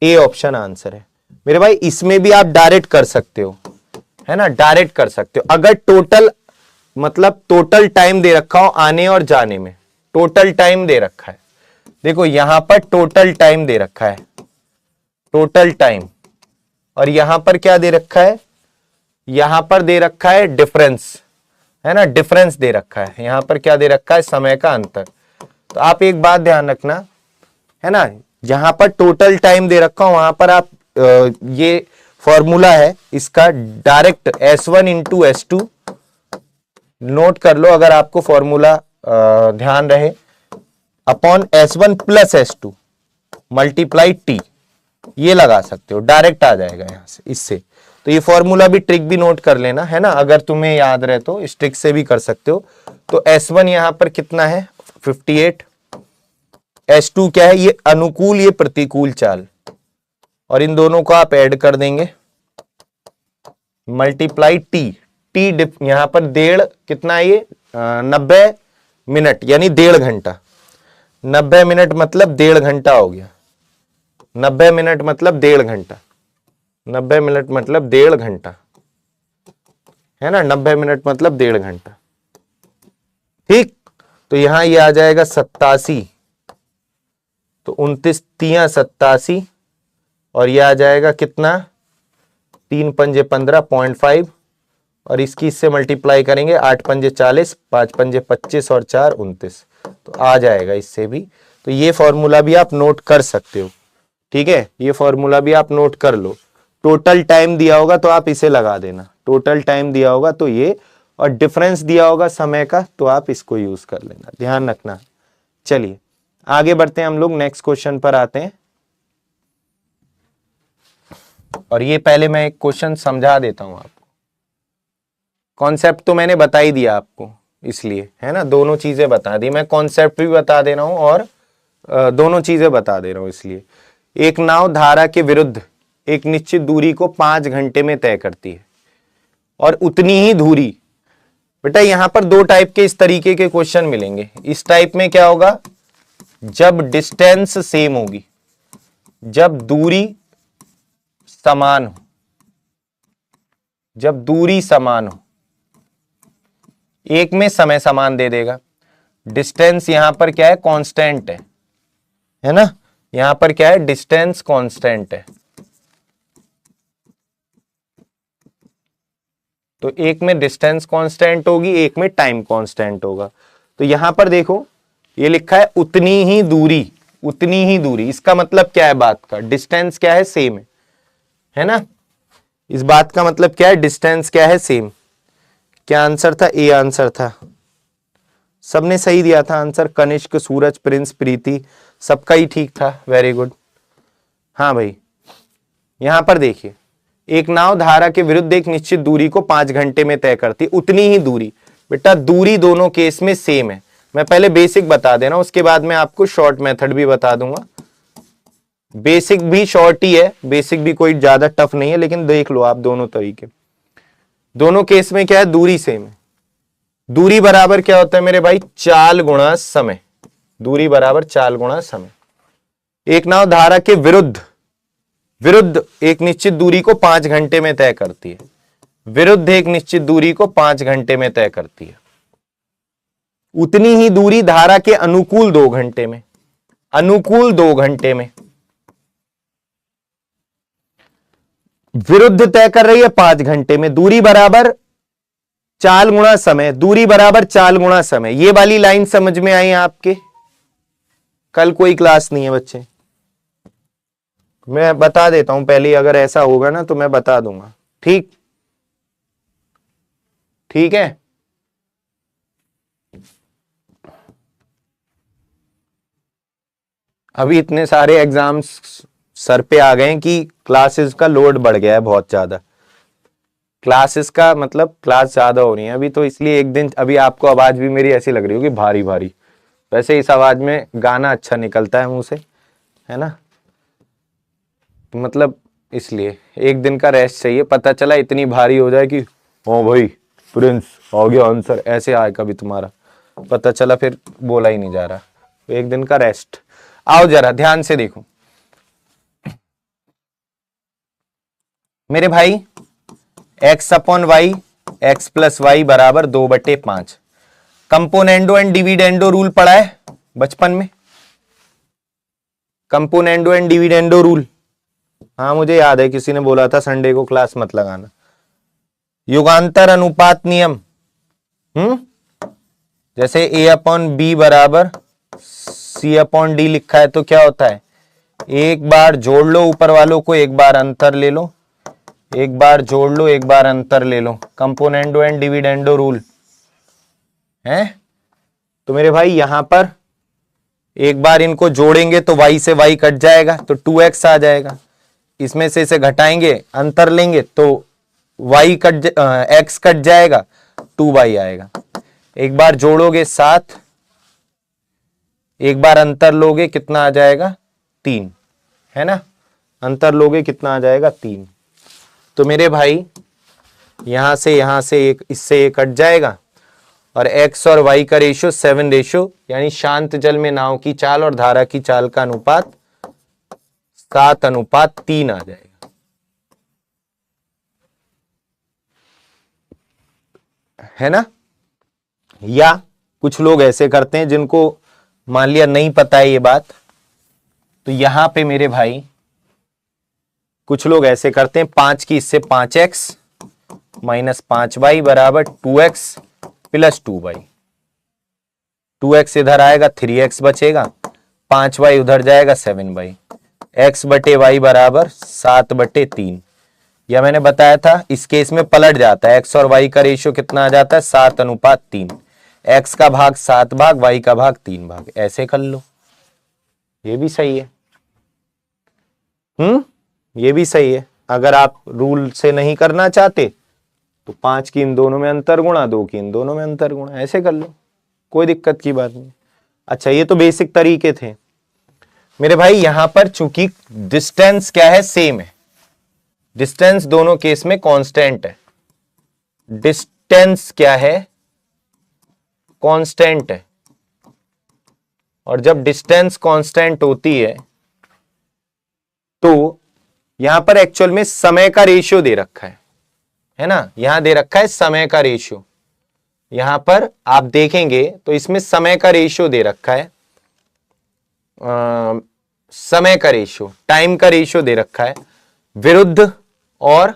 ए ऑप्शन आंसर है मेरे भाई। इसमें भी आप डायरेक्ट कर सकते हो, है ना, डायरेक्ट कर सकते हो। अगर टोटल मतलब टोटल टाइम दे रखा हो आने और जाने में, टोटल टाइम दे रखा है, देखो यहां पर टोटल टाइम दे रखा है, टोटल टाइम, और यहां पर क्या दे रखा है, यहां पर दे रखा है डिफरेंस, है ना, डिफरेंस दे रखा है। यहां पर क्या दे रखा है, समय का अंतर। तो आप एक बात ध्यान रखना, है ना, जहां पर टोटल टाइम दे रखा हो वहां पर आप ये फॉर्मूला है इसका, direct S1 into S2 note कर लो अगर आपको फॉर्मूला ध्यान रहे, upon S1 plus S2 multiply T, ये लगा सकते हो, डायरेक्ट आ जाएगा यहां से इससे। तो ये फॉर्मूला भी, ट्रिक भी नोट कर लेना, है ना, अगर तुम्हें याद रहे तो इस ट्रिक से भी कर सकते हो। तो S1 यहां पर कितना है, 58, S2 क्या है, ये अनुकूल, ये प्रतिकूल चाल, और इन दोनों को आप ऐड कर देंगे, मल्टीप्लाई T, यहां पर 1.5 कितना है ये 90 मिनट यानी 1.5 घंटा, 90 मिनट मतलब 1.5 घंटा हो गया, 90 मिनट मतलब 1.5 घंटा, 90 मिनट मतलब 1.5 घंटा, है ना, 90 मिनट मतलब 1.5 घंटा, ठीक। तो यहां ये आ जाएगा 87, तो 29 तियां 87 और ये आ जाएगा कितना, 3 पंजे 15, 0.5 और इसकी इससे मल्टीप्लाई करेंगे, 8 पंजे 40, 5 पंजे 25 और 4 29, तो आ जाएगा इससे भी। तो ये फॉर्मूला भी आप नोट कर सकते हो, ठीक है, ये फॉर्मूला भी आप नोट कर लो। टोटल टाइम दिया होगा तो आप इसे लगा देना, टोटल टाइम दिया होगा तो ये, और डिफरेंस दिया होगा समय का तो आप इसको यूज कर लेना, ध्यान रखना। चलिए आगे बढ़ते हैं हम लोग, नेक्स्ट क्वेश्चन पर आते हैं। और ये पहले मैं एक क्वेश्चन समझा देता हूं आपको, कॉन्सेप्ट तो मैंने बता ही दिया आपको, इसलिए, है ना, दोनों चीजें बता दी, मैं कॉन्सेप्ट भी बता दे रहा हूं और दोनों चीजें बता दे रहा हूं। इसलिए एक नाव धारा के विरुद्ध एक निश्चित दूरी को 5 घंटे में तय करती है, और उतनी ही दूरी, बेटा यहां पर 2 टाइप के इस तरीके के क्वेश्चन मिलेंगे। इस टाइप में क्या होगा, जब डिस्टेंस सेम होगी, जब दूरी समान हो, जब दूरी समान हो, एक में समय समान दे देगा, डिस्टेंस यहां पर क्या है, कांस्टेंट है ना, यहां पर क्या है, डिस्टेंस कांस्टेंट है। तो एक में डिस्टेंस कांस्टेंट होगी, एक में टाइम कांस्टेंट होगा। तो यहां पर देखो ये लिखा है उतनी ही दूरी, उतनी ही दूरी, इसका मतलब क्या है बात का, डिस्टेंस क्या है, सेम है ना, इस बात का मतलब क्या है, डिस्टेंस क्या है, सेम। क्या आंसर था, ए आंसर था, सबने सही दिया था आंसर, कनिष्क, सूरज, प्रिंस, प्रीति, सबका ही ठीक था, वेरी गुड। हाँ भाई यहां पर देखिए, एक नाव धारा के विरुद्ध एक निश्चित दूरी को 5 घंटे में तय करती, उतनी ही दूरी, बेटा दूरी दोनों केस में सेम है। मैं पहले बेसिक बता दे रहा हूं, उसके बाद मैं आपको शॉर्ट मेथड भी बता दूंगा। बेसिक भी शॉर्ट ही है, बेसिक भी कोई ज्यादा टफ नहीं है, लेकिन देख लो आप दोनों तरीके, दोनों केस में क्या है, दूरी सेम है। दूरी बराबर क्या होता है मेरे भाई, चाल गुणा समय, दूरी बराबर चाल गुणा समय। एक नाव धारा के विरुद्ध विरुद्ध एक निश्चित दूरी को 5 घंटे में तय करती है, विरुद्ध एक निश्चित दूरी को 5 घंटे में तय करती है। उतनी ही दूरी धारा के अनुकूल 2 घंटे में, अनुकूल 2 घंटे में। विरुद्ध तय कर रही है 5 घंटे में। दूरी बराबर चाल गुणा समय, दूरी बराबर चाल गुणा समय। ये वाली लाइन समझ में आई आपके? कल कोई क्लास नहीं है बच्चे, मैं बता देता हूं पहले, अगर ऐसा होगा ना तो मैं बता दूंगा। ठीक, ठीक है। अभी इतने सारे एग्जाम्स सर पे आ गए कि क्लासेस का लोड बढ़ गया है बहुत ज्यादा। क्लासेस का मतलब क्लास ज्यादा हो रही है अभी, तो इसलिए एक दिन अभी आपको आवाज भी मेरी ऐसी लग रही होगी भारी भारी। वैसे इस आवाज में गाना अच्छा निकलता है मुंह से, है ना, मतलब इसलिए एक दिन का रेस्ट चाहिए। पता चला इतनी भारी हो जाए कि ओ भाई प्रिंस आ गया आंसर, ऐसे आए कभी तुम्हारा, पता चला फिर बोला ही नहीं जा रहा। तो एक दिन का रेस्ट। आओ जरा ध्यान से देखो मेरे भाई, x upon Y, X plus Y बराबर 2/5। कंपोनेंडो एंड डिविडेंडो रूल पढ़ा है बचपन में? कंपोनेंडो एंड डिविडेंडो रूल, हाँ मुझे याद है, किसी ने बोला था संडे को क्लास मत लगाना। युगांतर अनुपात नियम, जैसे a अपॉन बी बराबर c अपॉन डी लिखा है तो क्या होता है, एक बार जोड़ लो ऊपर वालों को, एक बार अंतर ले लो, एक बार जोड़ लो, एक बार अंतर ले लो। कंपोनेंडो एंड डिविडेंडो रूल है। तो मेरे भाई यहां पर एक बार इनको जोड़ेंगे तो y से y कट जाएगा तो 2x आ जाएगा। इसमें से इसे घटाएंगे, अंतर लेंगे तो x कट जाएगा, 2y आएगा। एक बार जोड़ोगे 7, एक बार अंतर लोगे कितना आ जाएगा, 3, है ना, अंतर लोगे कितना आ जाएगा, 3। तो मेरे भाई यहां से एक, इससे एक कट जाएगा और x और y का रेशियो 7 रेशियो, यानी शांत जल में नाव की चाल और धारा की चाल का अनुपात 7:3 आ जाएगा, है ना। या कुछ लोग ऐसे करते हैं जिनको मान लिया नहीं पता है ये बात, तो यहां पे मेरे भाई कुछ लोग ऐसे करते हैं 5 की इससे 5x माइनस 5y बराबर 2x प्लस 2y। 2x इधर आएगा 3x बचेगा, 5y उधर जाएगा 7y, x बटे y बराबर 7/3। यह मैंने बताया था, इस केस में पलट जाता है, x और y का रेशियो कितना आ जाता है, 7:3। x का भाग 7 भाग, y का भाग 3 भाग, ऐसे कर लो, ये भी सही है। ये भी सही है। अगर आप रूल से नहीं करना चाहते तो 5 की इन दोनों में अंतर गुणा, 2 की इन दोनों में अंतर गुणा, ऐसे कर लो, कोई दिक्कत की बात नहीं। अच्छा, ये तो बेसिक तरीके थे मेरे भाई। यहां पर चूंकि डिस्टेंस क्या है, सेम है, डिस्टेंस दोनों केस में कांस्टेंट है। डिस्टेंस क्या है, कांस्टेंट है। और जब डिस्टेंस कांस्टेंट होती तो यहां पर एक्चुअल में समय का रेशियो दे रखा है ना, यहां दे रखा है समय का रेशियो। यहां पर आप देखेंगे तो इसमें समय का रेशियो दे रखा है, समय का रेशियो, टाइम का रेशियो दे रखा है, विरुद्ध और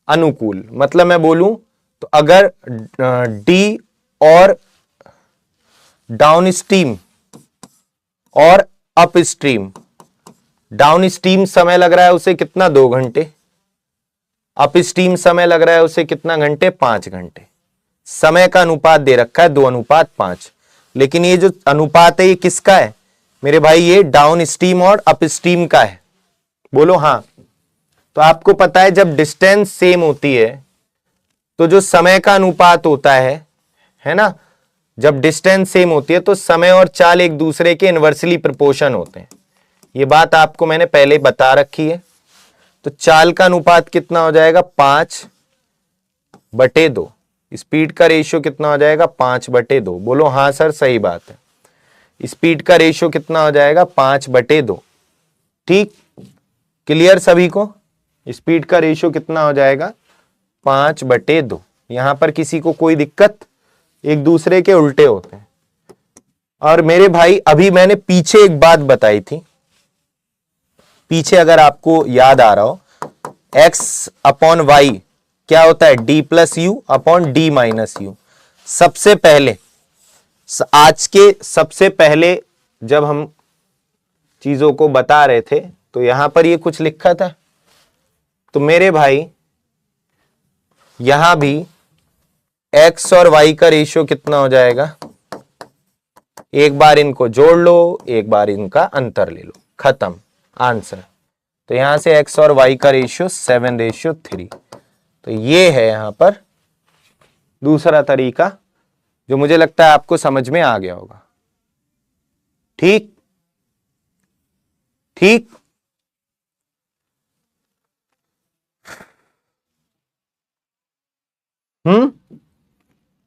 अनुकूल। मतलब मैं बोलूं तो अगर डी और डाउन स्ट्रीम और अप स्ट्रीम, डाउन स्ट्रीम समय लग रहा है उसे कितना, 2 घंटे, अप स्ट्रीम समय लग रहा है उसे कितना घंटे, 5 घंटे। समय का अनुपात दे रखा है 2:5। लेकिन ये जो अनुपात है ये किसका है मेरे भाई, ये डाउन स्ट्रीम और अप स्ट्रीम का है। बोलो हाँ। तो आपको पता है जब डिस्टेंस सेम होती है तो जो समय का अनुपात होता है ना, जब डिस्टेंस सेम होती है तो समय और चाल एक दूसरे के इनवर्सली प्रोपोर्शन होते हैं। ये बात आपको मैंने पहले बता रखी है। तो चाल का अनुपात कितना हो जाएगा, 5/2। स्पीड का रेशियो कितना हो जाएगा, 5/2। बोलो हाँ सर सही बात है। स्पीड का रेशियो कितना हो जाएगा, 5/2। ठीक, क्लियर सभी को? स्पीड का रेशियो कितना हो जाएगा? 5/2। यहां पर किसी को कोई दिक्कत? एक दूसरे के उल्टे होते हैं। और मेरे भाई अभी मैंने पीछे एक बात बताई थी, पीछे अगर आपको याद आ रहा हो, x/y क्या होता है? d+u/d-u। सबसे पहले, आज के सबसे पहले जब हम चीजों को बता रहे थे तो यहां पर ये कुछ लिखा था। तो मेरे भाई यहां भी x और y का रेशियो कितना हो जाएगा? एक बार इनको जोड़ लो, एक बार इनका अंतर ले लो, खत्म आंसर। तो यहां से x और y का रेशियो 7:3। तो ये है यहां पर दूसरा तरीका, जो मुझे लगता है आपको समझ में आ गया होगा। ठीक ठीक।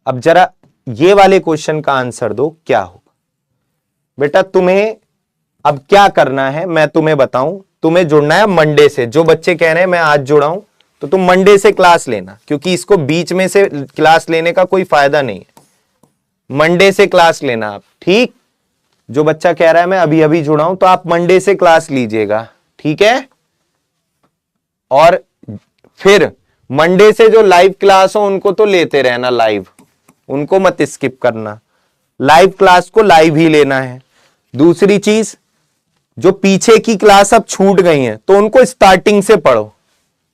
अब जरा ये वाले क्वेश्चन का आंसर दो, क्या होगा बेटा? तुम्हें अब क्या करना है मैं तुम्हें बताऊं। तुम्हें जुड़ना है मंडे से। जो बच्चे कह रहे हैं मैं आज जुड़ाऊं, तो तुम मंडे से क्लास लेना, क्योंकि इसको बीच में से क्लास लेने का कोई फायदा नहीं है। मंडे से क्लास लेना आप, ठीक? जो बच्चा कह रहा है मैं अभी अभी जुड़ाऊं, तो आप मंडे से क्लास लीजिएगा, ठीक है? और फिर मंडे से जो लाइव क्लास हो उनको तो लेते रहना लाइव, उनको मत स्किप करना। लाइव क्लास को लाइव ही लेना है। दूसरी चीज, जो पीछे की क्लास अब छूट गई है तो उनको स्टार्टिंग से पढ़ो।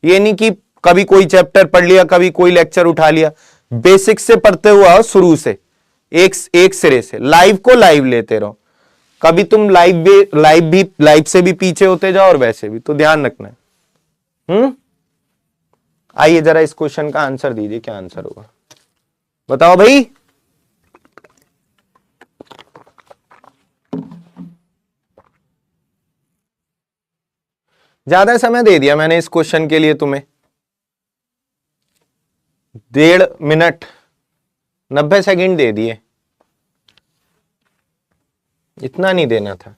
ये नहीं कि कभी कोई चैप्टर पढ़ लिया, कभी कोई लेक्चर उठा लिया। बेसिक से पढ़ते हुआ हो, शुरू से एक सिरे से। लाइव को लाइव लेते रहो। कभी तुम लाइव से भी पीछे होते जाओ और वैसे भी, तो ध्यान रखना है। आइए जरा इस क्वेश्चन का आंसर दीजिए, क्या आंसर होगा बताओ भाई। ज्यादा समय दे दिया मैंने इस क्वेश्चन के लिए तुम्हें, 1.5 मिनट 90 सेकंड दे दिए, इतना नहीं देना था।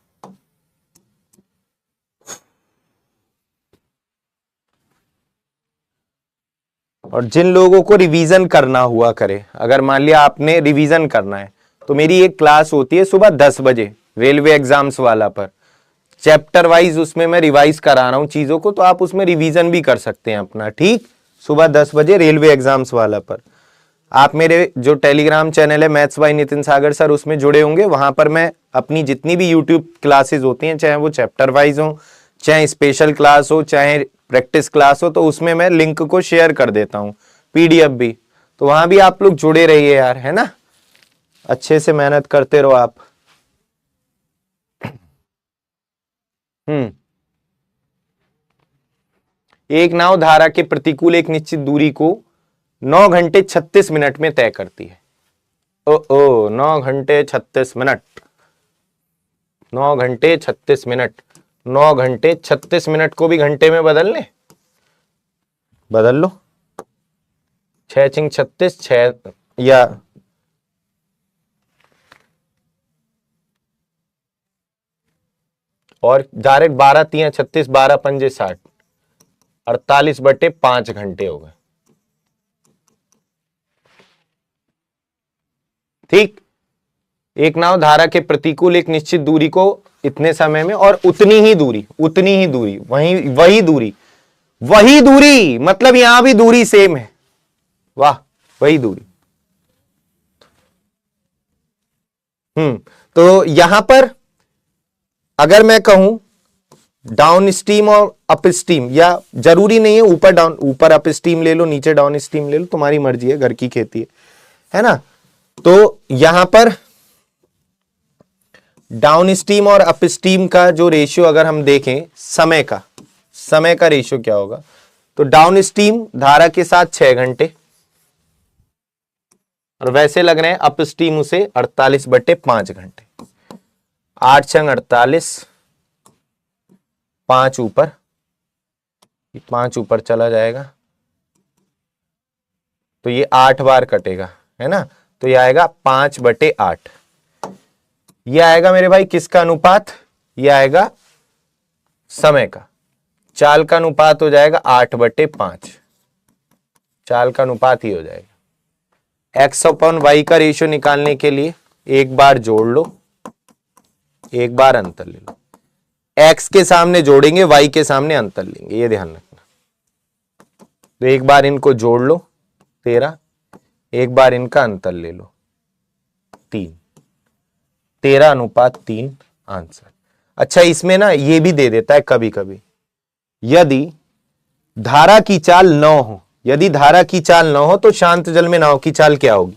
और जिन लोगों को रिवीजन करना हुआ करे, अगर मान लिया आपने रिवीजन करना है, तो मेरी एक क्लास होती है सुबह 10 बजे रेलवे एग्जाम्स वाला पर, चैप्टर वाइज उसमें मैं रिवाइज करा रहा हूं चीजों को, तो आप उसमें रिवीजन भी कर सकते हैं अपना, ठीक? सुबह 10 बजे रेलवे एग्जाम्स वाला पर। आप मेरे जो टेलीग्राम चैनल है maths by Nitin Sagar sir, उसमें जुड़े होंगे। वहां पर मैं अपनी जितनी भी यूट्यूब क्लासेस होती हैं, चाहे वो चैप्टर वाइज हो, चाहे स्पेशल क्लास हो, चाहे प्रैक्टिस क्लास हो, तो उसमें मैं लिंक को शेयर कर देता हूं, पीडीएफ भी। तो वहां भी आप लोग जुड़े रहिए यार, है ना? अच्छे से मेहनत करते रहो आप। एक नाव धारा के प्रतिकूल एक निश्चित दूरी को 9 घंटे 36 मिनट में तय करती है। ओ 9 घंटे 36 मिनट, 9 घंटे 36 मिनट, 9 घंटे 36 मिनट को भी घंटे में बदल ले, बदल लो। 6×6 36, 6 या और डायरेक्ट 12×3 36, 12×5 60, 48/5 घंटे हो गए, ठीक? एक नाव धारा के प्रतिकूल एक निश्चित दूरी को इतने समय में, और उतनी ही दूरी वही दूरी, मतलब यहां भी दूरी सेम है। वाह, वही दूरी। तो यहां पर अगर मैं कहूं डाउन स्ट्रीम और अप स्ट्रीम, या जरूरी नहीं है ऊपर अप स्ट्रीम ले लो, नीचे डाउन स्ट्रीम ले लो, तुम्हारी मर्जी है, घर की खेती है ना? तो यहां पर डाउन स्ट्रीम और अप स्ट्रीम का जो रेशियो अगर हम देखें, समय का रेशियो क्या होगा? तो डाउन स्ट्रीम धारा के साथ 6 घंटे, और वैसे लग रहे हैं अप स्ट्रीम उसे 48/5 घंटे। 8×6 48, 5 ऊपर, 5 ऊपर चला जाएगा, तो ये 8 बार कटेगा, है ना? तो ये आएगा 5/8। ये आएगा मेरे भाई किसका अनुपात? ये आएगा समय का। चाल का अनुपात हो जाएगा 8/5, चाल का अनुपात ही हो जाएगा। x अपॉन वाई का रेशियो निकालने के लिए एक बार जोड़ लो, एक बार अंतर ले लो। x के सामने जोड़ेंगे, y के सामने अंतर लेंगे, ये ध्यान रखना। तो एक बार इनको जोड़ लो 13, एक बार इनका अंतर ले लो 3, 13/3 आंसर। अच्छा, इसमें ना ये भी दे देता है कभी कभी, यदि धारा की चाल 9 हो, यदि धारा की चाल 9 हो तो शांत जल में नाव की चाल क्या होगी?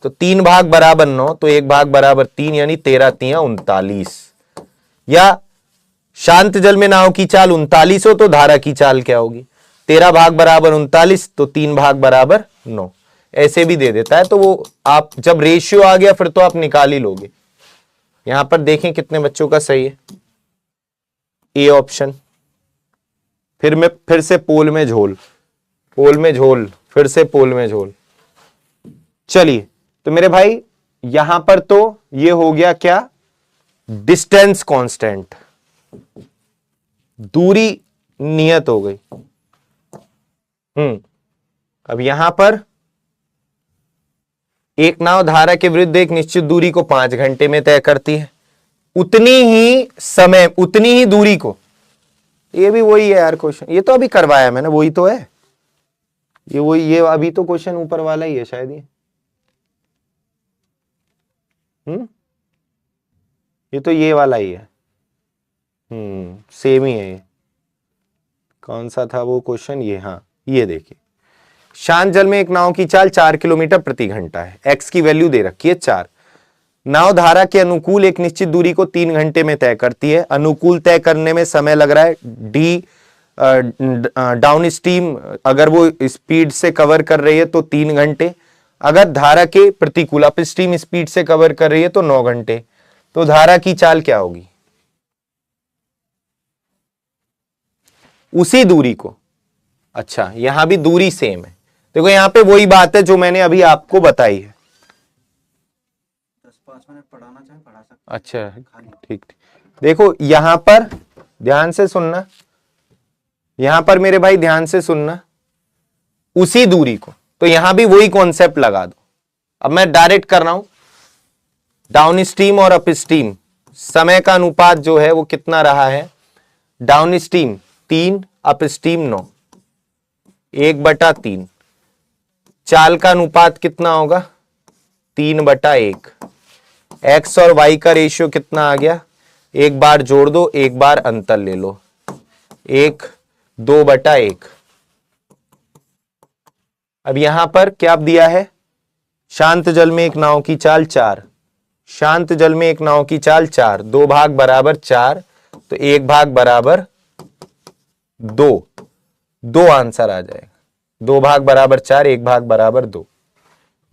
तो 3 भाग बराबर 9, तो 1 भाग बराबर 3, यानी 13 3 39। या शांत जल में नाव की चाल 39 हो तो धारा की चाल क्या होगी? 13 भाग बराबर 39, तो 3 भाग बराबर 9। ऐसे भी दे देता है। तो वो आप जब रेशियो आ गया फिर तो आप निकाल ही लोगे। यहां पर देखें कितने बच्चों का सही है। A option. फिर से पोल में झोल, पोल में झोल, फिर से पोल में झोल। चलिए, तो मेरे भाई यहां पर तो ये हो गया क्या? डिस्टेंस कांस्टेंट, दूरी नियत हो गई। अब यहां पर एक नाव धारा के विरुद्ध एक निश्चित दूरी को 5 घंटे में तय करती है, उतनी ही समय, उतनी ही दूरी को, ये भी वही है यार क्वेश्चन, ये तो अभी करवाया मैंने, वही तो है ये, वही, ये अभी तो क्वेश्चन ऊपर वाला ही है शायद ये तो ये वाला ही है। सेम ही है ये। कौन सा था वो क्वेश्चन? ये, हाँ, ये देखिए, शांत जल में एक नाव की चाल 4 किलोमीटर प्रति घंटा है, एक्स की वैल्यू दे रखी है 4। नाव धारा के अनुकूल एक निश्चित दूरी को 3 घंटे में तय करती है। अनुकूल तय करने में समय लग रहा है डी, डाउन स्ट्रीम अगर वो स्पीड से कवर कर रही है तो 3 घंटे, अगर धारा के प्रतिकूल अप स्ट्रीम स्पीड से कवर कर रही है तो 9 घंटे। तो धारा की चाल क्या होगी? उसी दूरी को, अच्छा यहां भी दूरी सेम है। देखो यहां पे वही बात है जो मैंने अभी आपको बताई है। 10-5 मिनट पढ़ाना चाहे पढ़ा सकते। अच्छा ठीक, देखो यहां पर ध्यान से सुनना, यहां पर मेरे भाई ध्यान से सुनना, उसी दूरी को, तो यहां भी वही कॉन्सेप्ट लगा दो। अब मैं डायरेक्ट कर रहा हूं, डाउन स्ट्रीम और अप स्ट्रीम समय का अनुपात जो है वो कितना रहा है? Down stream 3, up stream 9, 1/3। चाल का अनुपात कितना होगा? 3/1। एक्स और वाई का रेशियो कितना आ गया? एक बार जोड़ दो, एक बार अंतर ले लो, 1 2/1। अब यहां पर क्या दिया है? शांत जल में एक नाव की चाल 4, शांत जल में एक नाव की चाल 4, 2 भाग बराबर 4, तो 1 भाग बराबर 2, 2 आंसर आ जाएगा। 2 भाग बराबर 4, 1 भाग बराबर 2,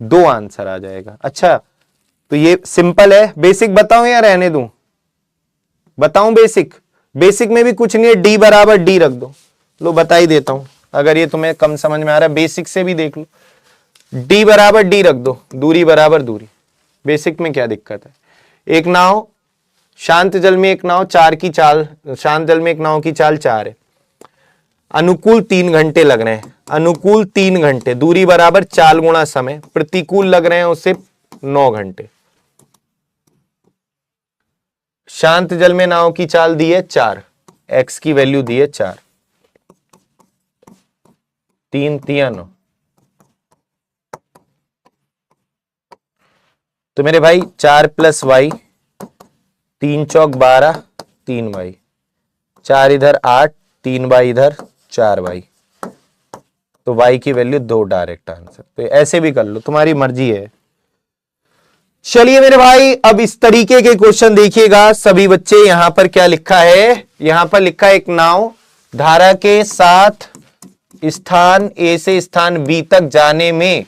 2 आंसर आ जाएगा। अच्छा, तो ये सिंपल है। बेसिक बताऊं या रहने दूं? बताऊं बेसिक? बेसिक में भी कुछ नहीं है, डी बराबर डी रख दो। लो बता ही देता हूं, अगर ये तुम्हें कम समझ में आ रहा है बेसिक से भी देख लो। डी बराबर डी रख दो, दूरी बराबर दूरी। बेसिक में क्या दिक्कत है? एक नाव, शांत जल में एक नाव 4 की चाल, शांत जल में एक नाव की चाल 4 है, अनुकूल 3 घंटे लग रहे हैं, अनुकूल 3 घंटे, दूरी बराबर चाल गुणा समय, प्रतिकूल लग रहे हैं उसे 9 घंटे। शांत जल में नाव की चाल दी है 4, एक्स की वैल्यू दी है 4, 3 3 9। तो मेरे भाई 4 + वाई, 3 चौक 12, 3 वाई, 4 इधर 8, 3 वाई इधर 4 वाई, तो वाई की वैल्यू 2 डायरेक्ट आंसर। तो ऐसे भी कर लो, तुम्हारी मर्जी है। चलिए मेरे भाई, अब इस तरीके के क्वेश्चन देखिएगा सभी बच्चे। यहां पर क्या लिखा है? यहां पर लिखा है एक नाव धारा के साथ स्थान ए से स्थान बी तक जाने में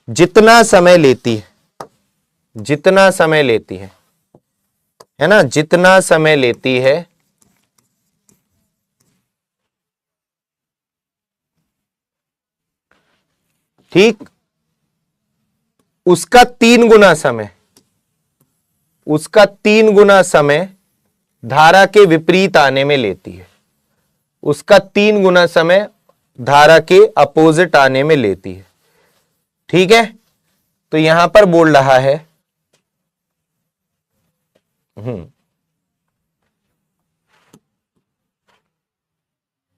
जितना समय लेती है, जितना समय लेती है ना, जितना समय लेती है, ठीक, उसका 3 गुना समय, उसका 3 गुना समय धारा के विपरीत आने में लेती है। उसका 3 गुना समय धारा के अपोजिट आने में लेती है। ठीक है, तो यहां पर बोल रहा है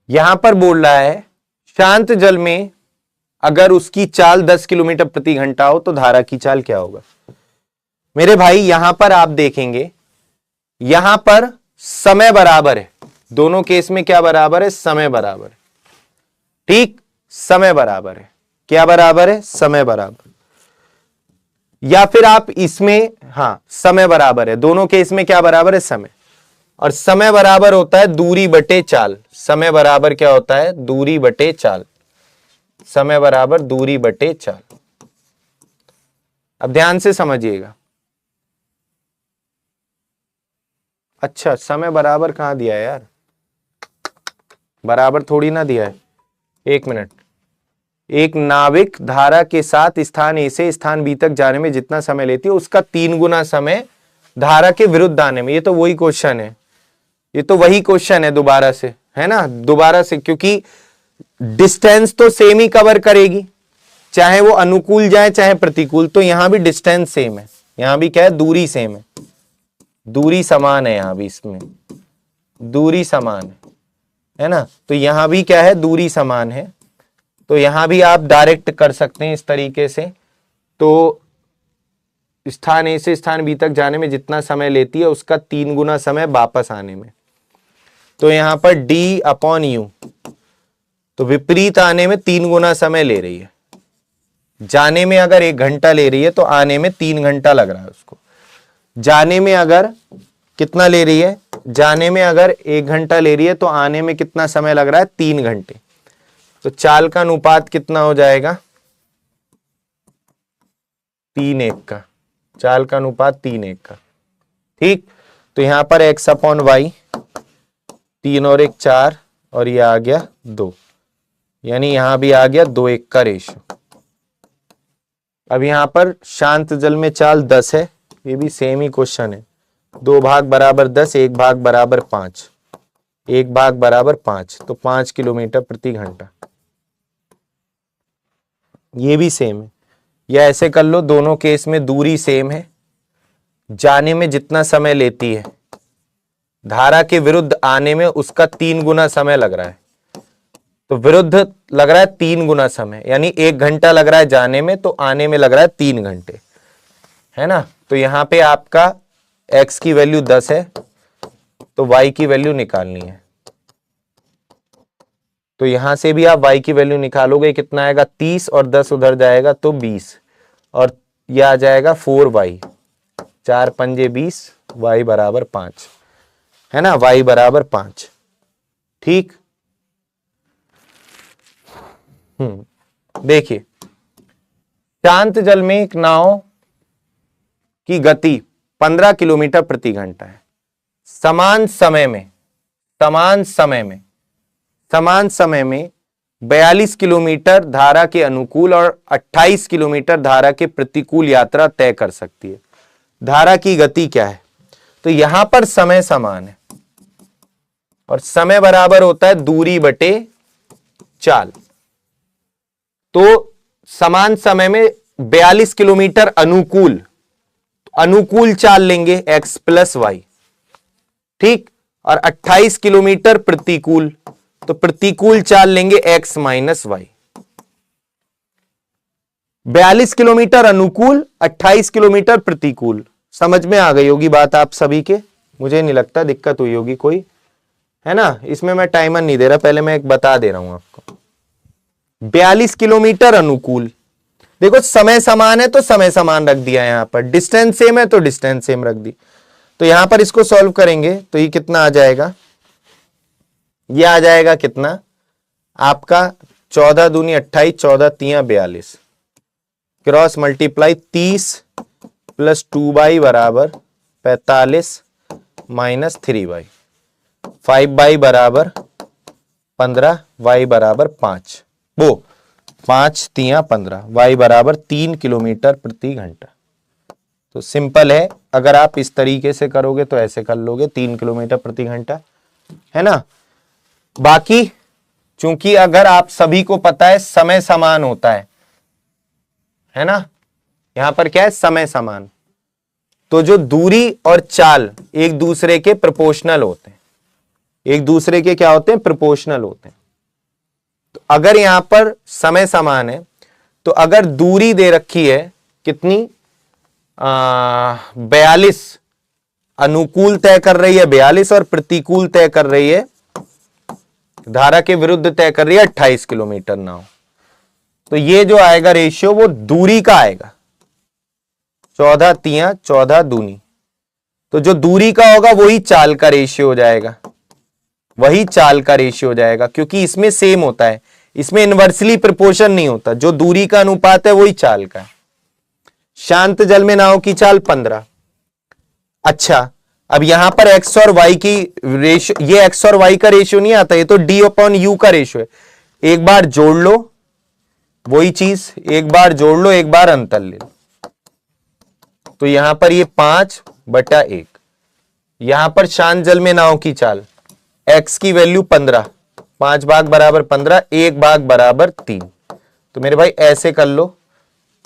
यहां पर बोल रहा है शांत जल में अगर उसकी चाल 10 किलोमीटर प्रति घंटा हो तो धारा की चाल क्या होगा। मेरे भाई यहां पर आप देखेंगे, यहां पर समय बराबर है, दोनों केस में क्या बराबर है, समय बराबर है। ठीक, समय बराबर है, क्या बराबर है, समय बराबर। या फिर आप इसमें, हां समय बराबर है, दोनों केस में क्या बराबर है, समय। और समय बराबर होता है दूरी बटे चाल। समय बराबर क्या होता है, दूरी बटे चाल। समय बराबर दूरी बटे चाल। अब ध्यान से समझिएगा। अच्छा, समय बराबर कहां दिया है यार, बराबर थोड़ी ना दिया है। एक मिनट, एक नाविक धारा के साथ स्थान ए से स्थान बी तक जाने में जितना समय लेती है उसका 3 गुना समय धारा के विरुद्ध आने में। ये तो वही क्वेश्चन है, ये तो वही क्वेश्चन है दोबारा से, है ना, दोबारा से, क्योंकि डिस्टेंस तो सेम ही कवर करेगी, चाहे वो अनुकूल जाए चाहे प्रतिकूल। तो यहां भी डिस्टेंस सेम है, यहां भी क्या है, दूरी सेम है, दूरी समान है, यहां भी इसमें दूरी समान है ना। तो यहां भी क्या है, दूरी समान है। तो यहां भी आप डायरेक्ट कर सकते हैं इस तरीके से। तो स्थान ए से स्थान बी तक जाने में जितना समय लेती है उसका 3 गुना समय वापस आने में। तो यहां पर d अपॉन यू, तो विपरीत आने में 3 गुना समय ले रही है। जाने में अगर 1 घंटा ले रही है तो आने में 3 घंटा लग रहा है उसको। जाने में अगर कितना ले रही है, जाने में अगर 1 घंटा ले रही है तो आने में कितना समय लग रहा है, 3 घंटे। तो चाल का अनुपात कितना हो जाएगा, 3:1 का। चाल का अनुपात 3:1 का। ठीक, तो यहां पर x अपॉन वाई, 3 और 1 4, और ये आ गया 2, यानी यहां भी आ गया 2:1 का रेशियो। अब यहां पर शांत जल में चाल 10 है, ये भी सेम ही क्वेश्चन है। 2 भाग बराबर 10, 1 भाग बराबर 5, 1 भाग बराबर 5, तो 5 किलोमीटर प्रति घंटा। ये भी सेम है, या ऐसे कर लो, दोनों केस में दूरी सेम है। जाने में जितना समय लेती है धारा के विरुद्ध आने में उसका 3 गुना समय लग रहा है। तो विरुद्ध लग रहा है 3 गुना समय, यानी 1 घंटा लग रहा है जाने में, तो आने में लग रहा है 3 घंटे, है ना। तो यहां पे आपका x की वैल्यू 10 है, तो y की वैल्यू निकालनी है। तो यहां से भी आप y की वैल्यू निकालोगे, कितना आएगा, 30, और 10 उधर जाएगा तो 20, और यह आ जाएगा 4y, 4 पंजे 20, y बराबर 5, है ना, y बराबर 5। ठीक, देखिए, शांत जल में एक नाव की गति 15 किलोमीटर प्रति घंटा है। समान समय में 42 किलोमीटर धारा के अनुकूल और 28 किलोमीटर धारा के प्रतिकूल यात्रा तय कर सकती है। धारा की गति क्या है, तो यहां पर समय समान है और समय बराबर होता है दूरी बटे चाल। तो समान समय में 42 किलोमीटर अनुकूल चाल लेंगे x प्लस वाई, ठीक, और 28 किलोमीटर प्रतिकूल, तो प्रतिकूल चाल लेंगे x माइनस वाई। 42 किलोमीटर अनुकूल, 28 किलोमीटर प्रतिकूल। समझ में आ गई होगी बात आप सभी के, मुझे नहीं लगता दिक्कत हुई होगी कोई, है ना। इसमें मैं टाइमर नहीं दे रहा, पहले मैं एक बता दे रहा हूं आपको। 42 किलोमीटर अनुकूल, देखो समय समान है तो समय समान रख दिया, यहां पर डिस्टेंस सेम है तो डिस्टेंस सेम रख दी। तो यहां पर इसको सॉल्व करेंगे तो ये कितना आ जाएगा, ये आ जाएगा कितना आपका 14 दूनी 28, 14 तिया 42, क्रॉस मल्टीप्लाई 30 प्लस 2y बराबर 45 माइनस 3y, 5y बराबर 15, y बराबर 5, वो 5 तिया 15, y बराबर 3 किलोमीटर प्रति घंटा। तो सिंपल है, अगर आप इस तरीके से करोगे तो ऐसे कर लोगे 3 किलोमीटर प्रति घंटा, है ना। बाकी चूंकि अगर आप सभी को पता है समय समान होता है ना, यहां पर क्या है, समय समान, तो जो दूरी और चाल एक दूसरे के प्रोपोर्शनल होते हैं, एक दूसरे के क्या होते हैं, प्रोपोर्शनल होते हैं। तो अगर यहां पर समय समान है, तो अगर दूरी दे रखी है कितनी, 42 अनुकूल तय कर रही है 42 और प्रतिकूल तय कर रही है, धारा के विरुद्ध तय कर रही है 28 किलोमीटर नाव, तो ये जो आएगा रेशियो वो दूरी का आएगा, 14 तिया 14 दूनी। तो जो दूरी का होगा वही चाल का रेशियो हो जाएगा, वही चाल का रेशियो हो जाएगा, क्योंकि इसमें सेम होता है, इसमें इनवर्सली प्रोपोर्शन नहीं होता, जो दूरी का अनुपात है वही चाल का है। शांत जल में नाव की चाल 15। अच्छा, अब यहां पर x और y की रेशियो, ये x और y का रेशियो नहीं आता, ये तो d अपॉन u का रेशियो है। एक बार जोड़ लो वही चीज, एक बार जोड़ लो, एक बार अंतर ले लो, तो यहां पर ये 5/1। यहां पर शांत जल में नाव की चाल, x की वैल्यू 15, 5 भाग बराबर 15, 1 भाग बराबर 3। तो मेरे भाई ऐसे कर लो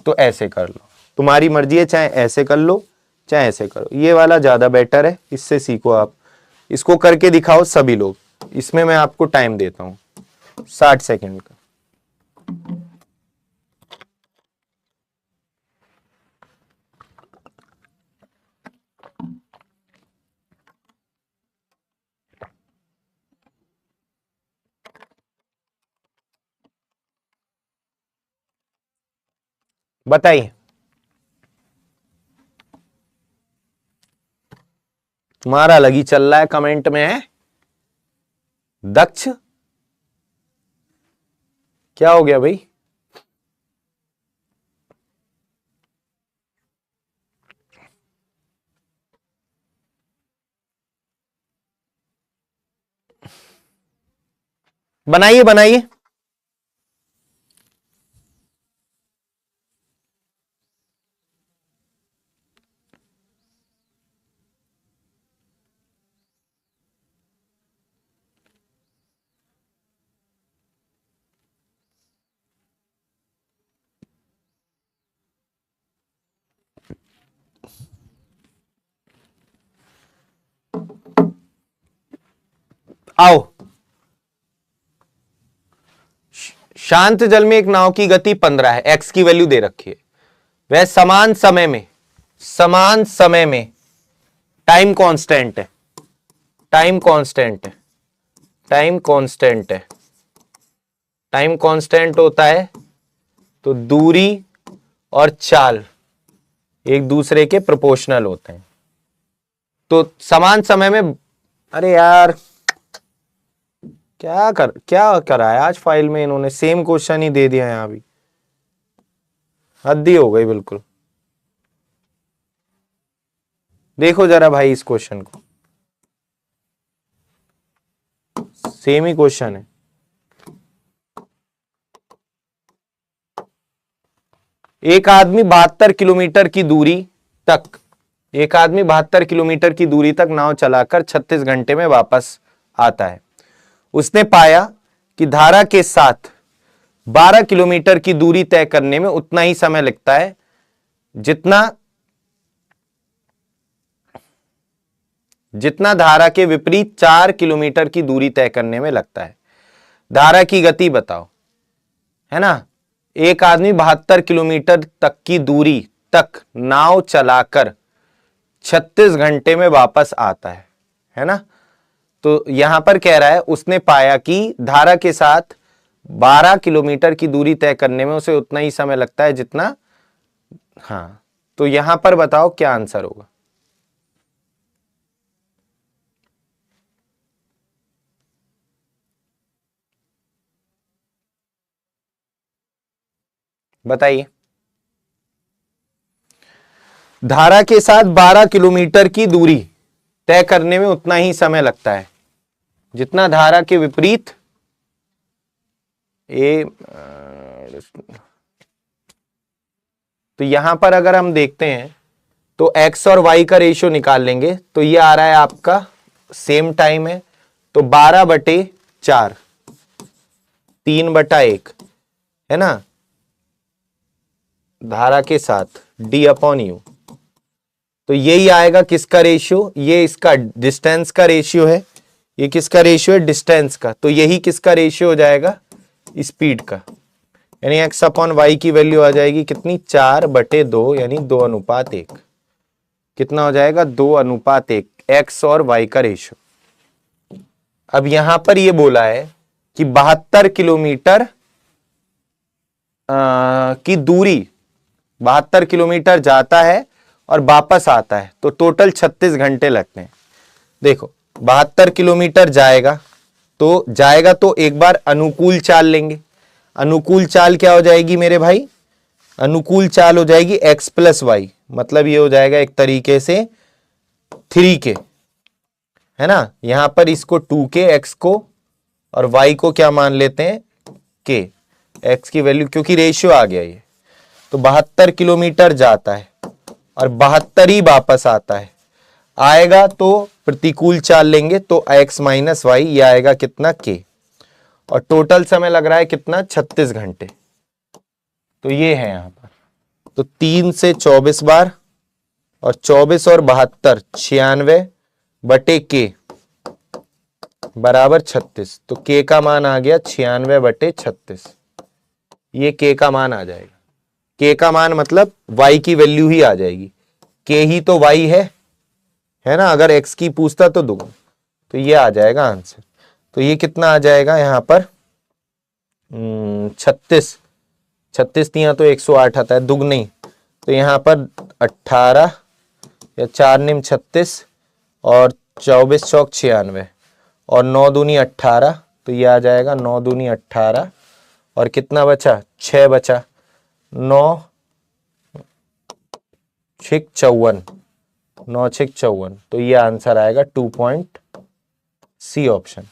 तो ऐसे कर लो, तुम्हारी मर्जी है, चाहे ऐसे कर लो चाहे ऐसे करो, ये वाला ज्यादा बेटर है, इससे सीखो आप, इसको करके दिखाओ सभी लोग। इसमें मैं आपको टाइम देता हूं 60 सेकंड का। बताइए, तुम्हारा लगी चल रहा है कमेंट में है दक्ष, क्या हो गया भाई? बनाइए बनाइए, आओ। शांत जल में एक नाव की गति 15 है, x की वैल्यू दे रखी है, वह समान समय में टाइम कांस्टेंट है, टाइम कांस्टेंट है, टाइम कांस्टेंट है, टाइम कांस्टेंट होता है तो दूरी और चाल एक दूसरे के प्रोपोर्शनल होते हैं। तो समान समय में, अरे यार क्या करा है आज फाइल में इन्होंने, सेम क्वेश्चन ही दे दिया यहां भी, हद ही हो गई बिल्कुल। देखो जरा भाई इस क्वेश्चन को, सेम ही क्वेश्चन है। एक आदमी 72 किलोमीटर की दूरी तक, एक आदमी 72 किलोमीटर की दूरी तक नाव चलाकर 36 घंटे में वापस आता है। उसने पाया कि धारा के साथ 12 किलोमीटर की दूरी तय करने में उतना ही समय लगता है जितना धारा के विपरीत 4 किलोमीटर की दूरी तय करने में लगता है। धारा की गति बताओ, है ना। एक आदमी 72 किलोमीटर तक की दूरी तक नाव चलाकर 36 घंटे में वापस आता है ना। तो यहां पर कह रहा है उसने पाया कि धारा के साथ 12 किलोमीटर की दूरी तय करने में उसे उतना ही समय लगता है जितना, हाँ, तो यहां पर बताओ क्या आंसर होगा। बताइए। धारा के साथ 12 किलोमीटर की दूरी तय करने में उतना ही समय लगता है जितना धारा के विपरीत तो यहां पर अगर हम देखते हैं तो x और y का रेशियो निकाल लेंगे, तो ये आ रहा है आपका सेम टाइम है, तो 12/4 4, 3/1 है ना, धारा के साथ D/U। तो यही आएगा किसका रेशियो, ये इसका डिस्टेंस का रेशियो है, ये किसका रेशियो है, डिस्टेंस का। तो यही किसका रेशियो हो जाएगा, स्पीड का। यानी x/y की वैल्यू आ जाएगी कितनी, 4/2 यानी 2:1। कितना हो जाएगा, 2:1, x और y का रेशियो। अब यहां पर ये बोला है कि 72 किलोमीटर की दूरी, 72 किलोमीटर जाता है और वापस आता है, तो टोटल 36 घंटे लगते हैं। देखो 72 किलोमीटर जाएगा तो एक बार अनुकूल चाल लेंगे। अनुकूल चाल क्या हो जाएगी मेरे भाई, अनुकूल चाल हो जाएगी x+y, मतलब ये हो जाएगा एक तरीके से 3k, है ना। यहां पर इसको 2k, x को और y को क्या मान लेते हैं, k, x की वैल्यू, क्योंकि रेशियो आ गया ये। तो 72 किलोमीटर जाता है और 72 ही वापस आता है। आएगा तो प्रतिकूल चाल लेंगे तो x-y, ये आएगा कितना, k, और टोटल समय लग रहा है कितना, 36 घंटे। तो ये है यहां पर, तो 3 से 24 बार, और 24 और 72 96/k बराबर 36। तो k का मान आ गया 96/36, ये k का मान आ जाएगा। k का मान मतलब y की वैल्यू ही आ जाएगी, k ही तो y है ना, अगर x की पूछता तो दुगुना, तो ये आ जाएगा आंसर। तो ये कितना आ जाएगा यहाँ पर, 36 तिया तो 108 आता है, दुगनी, तो यहाँ पर 18 या 4 निम 36 और 24 चौक 96 और 9 दूनी 18, तो ये आ जाएगा 9 दूनी 18, और कितना बचा, 6 बचा, 9 6 54, 9 6 54, तो ये आंसर आएगा 2 point, C option,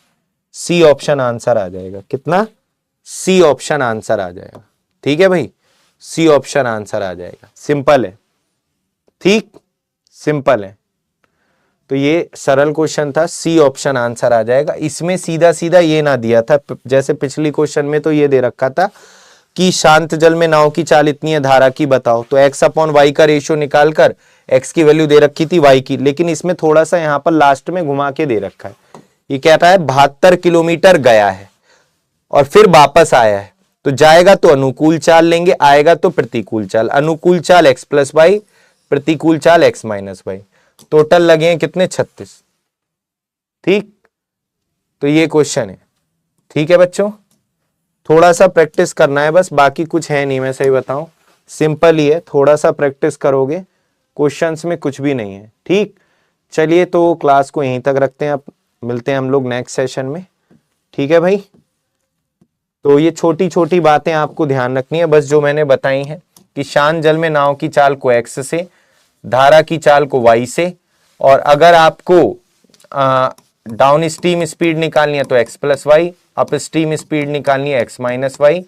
C option answer आ जाएगा। कितना, सी ऑप्शन आंसर आ जाएगा। ठीक है भाई, सी ऑप्शन आंसर आ जाएगा, सिंपल है, ठीक, सिंपल है। तो ये सरल क्वेश्चन था, सी ऑप्शन आंसर आ जाएगा। इसमें सीधा सीधा ये ना दिया था, जैसे पिछली क्वेश्चन में तो ये दे रखा था कि शांत जल में नाव की चाल इतनी है, धारा की बताओ, तो x/y का रेशियो निकालकर x की वैल्यू दे रखी थी y की, लेकिन इसमें थोड़ा सा यहाँ पर लास्ट में घुमा के दे रखा है। ये कहता है 72 किलोमीटर गया है और फिर वापस आया है, तो जाएगा तो अनुकूल चाल लेंगे, आएगा तो प्रतिकूल चाल। अनुकूल चाल x+y, प्रतिकूल चाल x-y, टोटल लगे हैं कितने, 36। ठीक, तो ये क्वेश्चन है। ठीक है बच्चों, थोड़ा सा प्रैक्टिस करना है बस, बाकी कुछ है नहीं, मैं सही बताऊं, सिंपल ही है, थोड़ा सा प्रैक्टिस करोगे, क्वेश्चंस में कुछ भी नहीं है। ठीक, चलिए तो क्लास को यहीं तक रखते हैं, अब मिलते हैं हम लोग नेक्स्ट सेशन में। ठीक है भाई, तो ये छोटी छोटी बातें आपको ध्यान रखनी है बस, जो मैंने बताई हैं कि शांत जल में नाव की चाल को x से, धारा की चाल को y से, और अगर आपको डाउन स्ट्रीम स्पीड निकालनी है तो x+y, अप स्ट्रीम स्पीड निकालनी है x-y।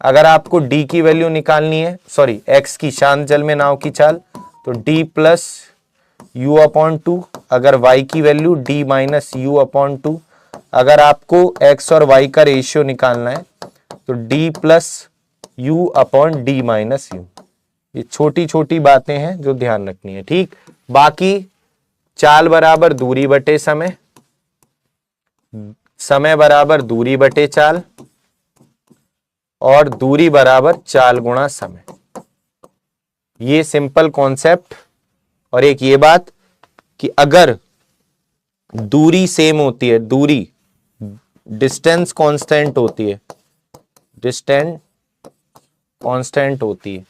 अगर आपको d की वैल्यू निकालनी है, सॉरी x की, शांत जल में नाव की चाल, तो d+u/2, अगर y की वैल्यू d-u/2। अगर आपको x और y का रेशियो निकालना है तो d+u/d-u। ये छोटी छोटी बातें हैं जो ध्यान रखनी है। ठीक, बाकी चाल बराबर दूरी बटे समय, समय बराबर दूरी बटे चाल, और दूरी बराबर चाल गुणा समय, ये सिंपल कॉन्सेप्ट। और एक ये बात कि अगर दूरी सेम होती है, दूरी डिस्टेंस कांस्टेंट होती है, डिस्टेंस कांस्टेंट होती है,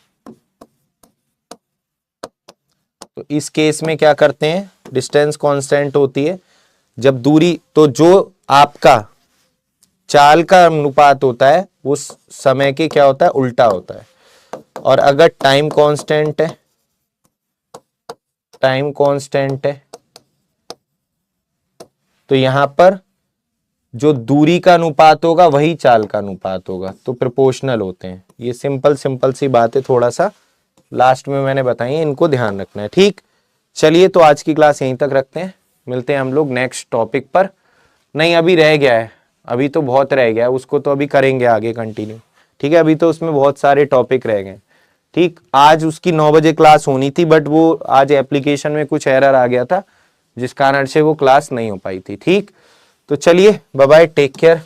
तो इस केस में क्या करते हैं, डिस्टेंस कांस्टेंट होती है जब दूरी, तो जो आपका चाल का अनुपात होता है वो समय के क्या होता है, उल्टा होता है। और अगर टाइम कांस्टेंट है, टाइम कांस्टेंट है, तो यहां पर जो दूरी का अनुपात होगा वही चाल का अनुपात होगा, तो प्रोपोर्शनल होते हैं। ये सिंपल सिंपल सी बातें थोड़ा सा लास्ट में मैंने बताई है, इनको ध्यान रखना है। ठीक, चलिए तो आज की क्लास यहीं तक रखते हैं, मिलते हैं हम लोग नेक्स्ट टॉपिक पर। नहीं, अभी रह गया है अभी तो बहुत रह गया, उसको तो अभी करेंगे आगे कंटिन्यू, ठीक है। अभी तो उसमें बहुत सारे टॉपिक रह गए, ठीक। आज उसकी 9 बजे क्लास होनी थी, बट वो आज एप्लीकेशन में कुछ एरर आ गया था, जिस कारण से वो क्लास नहीं हो पाई थी, ठीक। तो चलिए, बाय बाय, टेक केयर,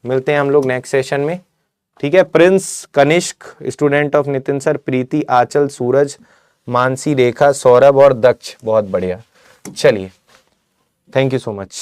मिलते हैं हम लोग नेक्स्ट सेशन में, ठीक है। Prince, Kanishk, student of Nitin sir, Preeti, Anchal, Suraj, Mansi, Rekha, Saurabh और दक्ष, बहुत बढ़िया। चलिए, थैंक यू सो मच।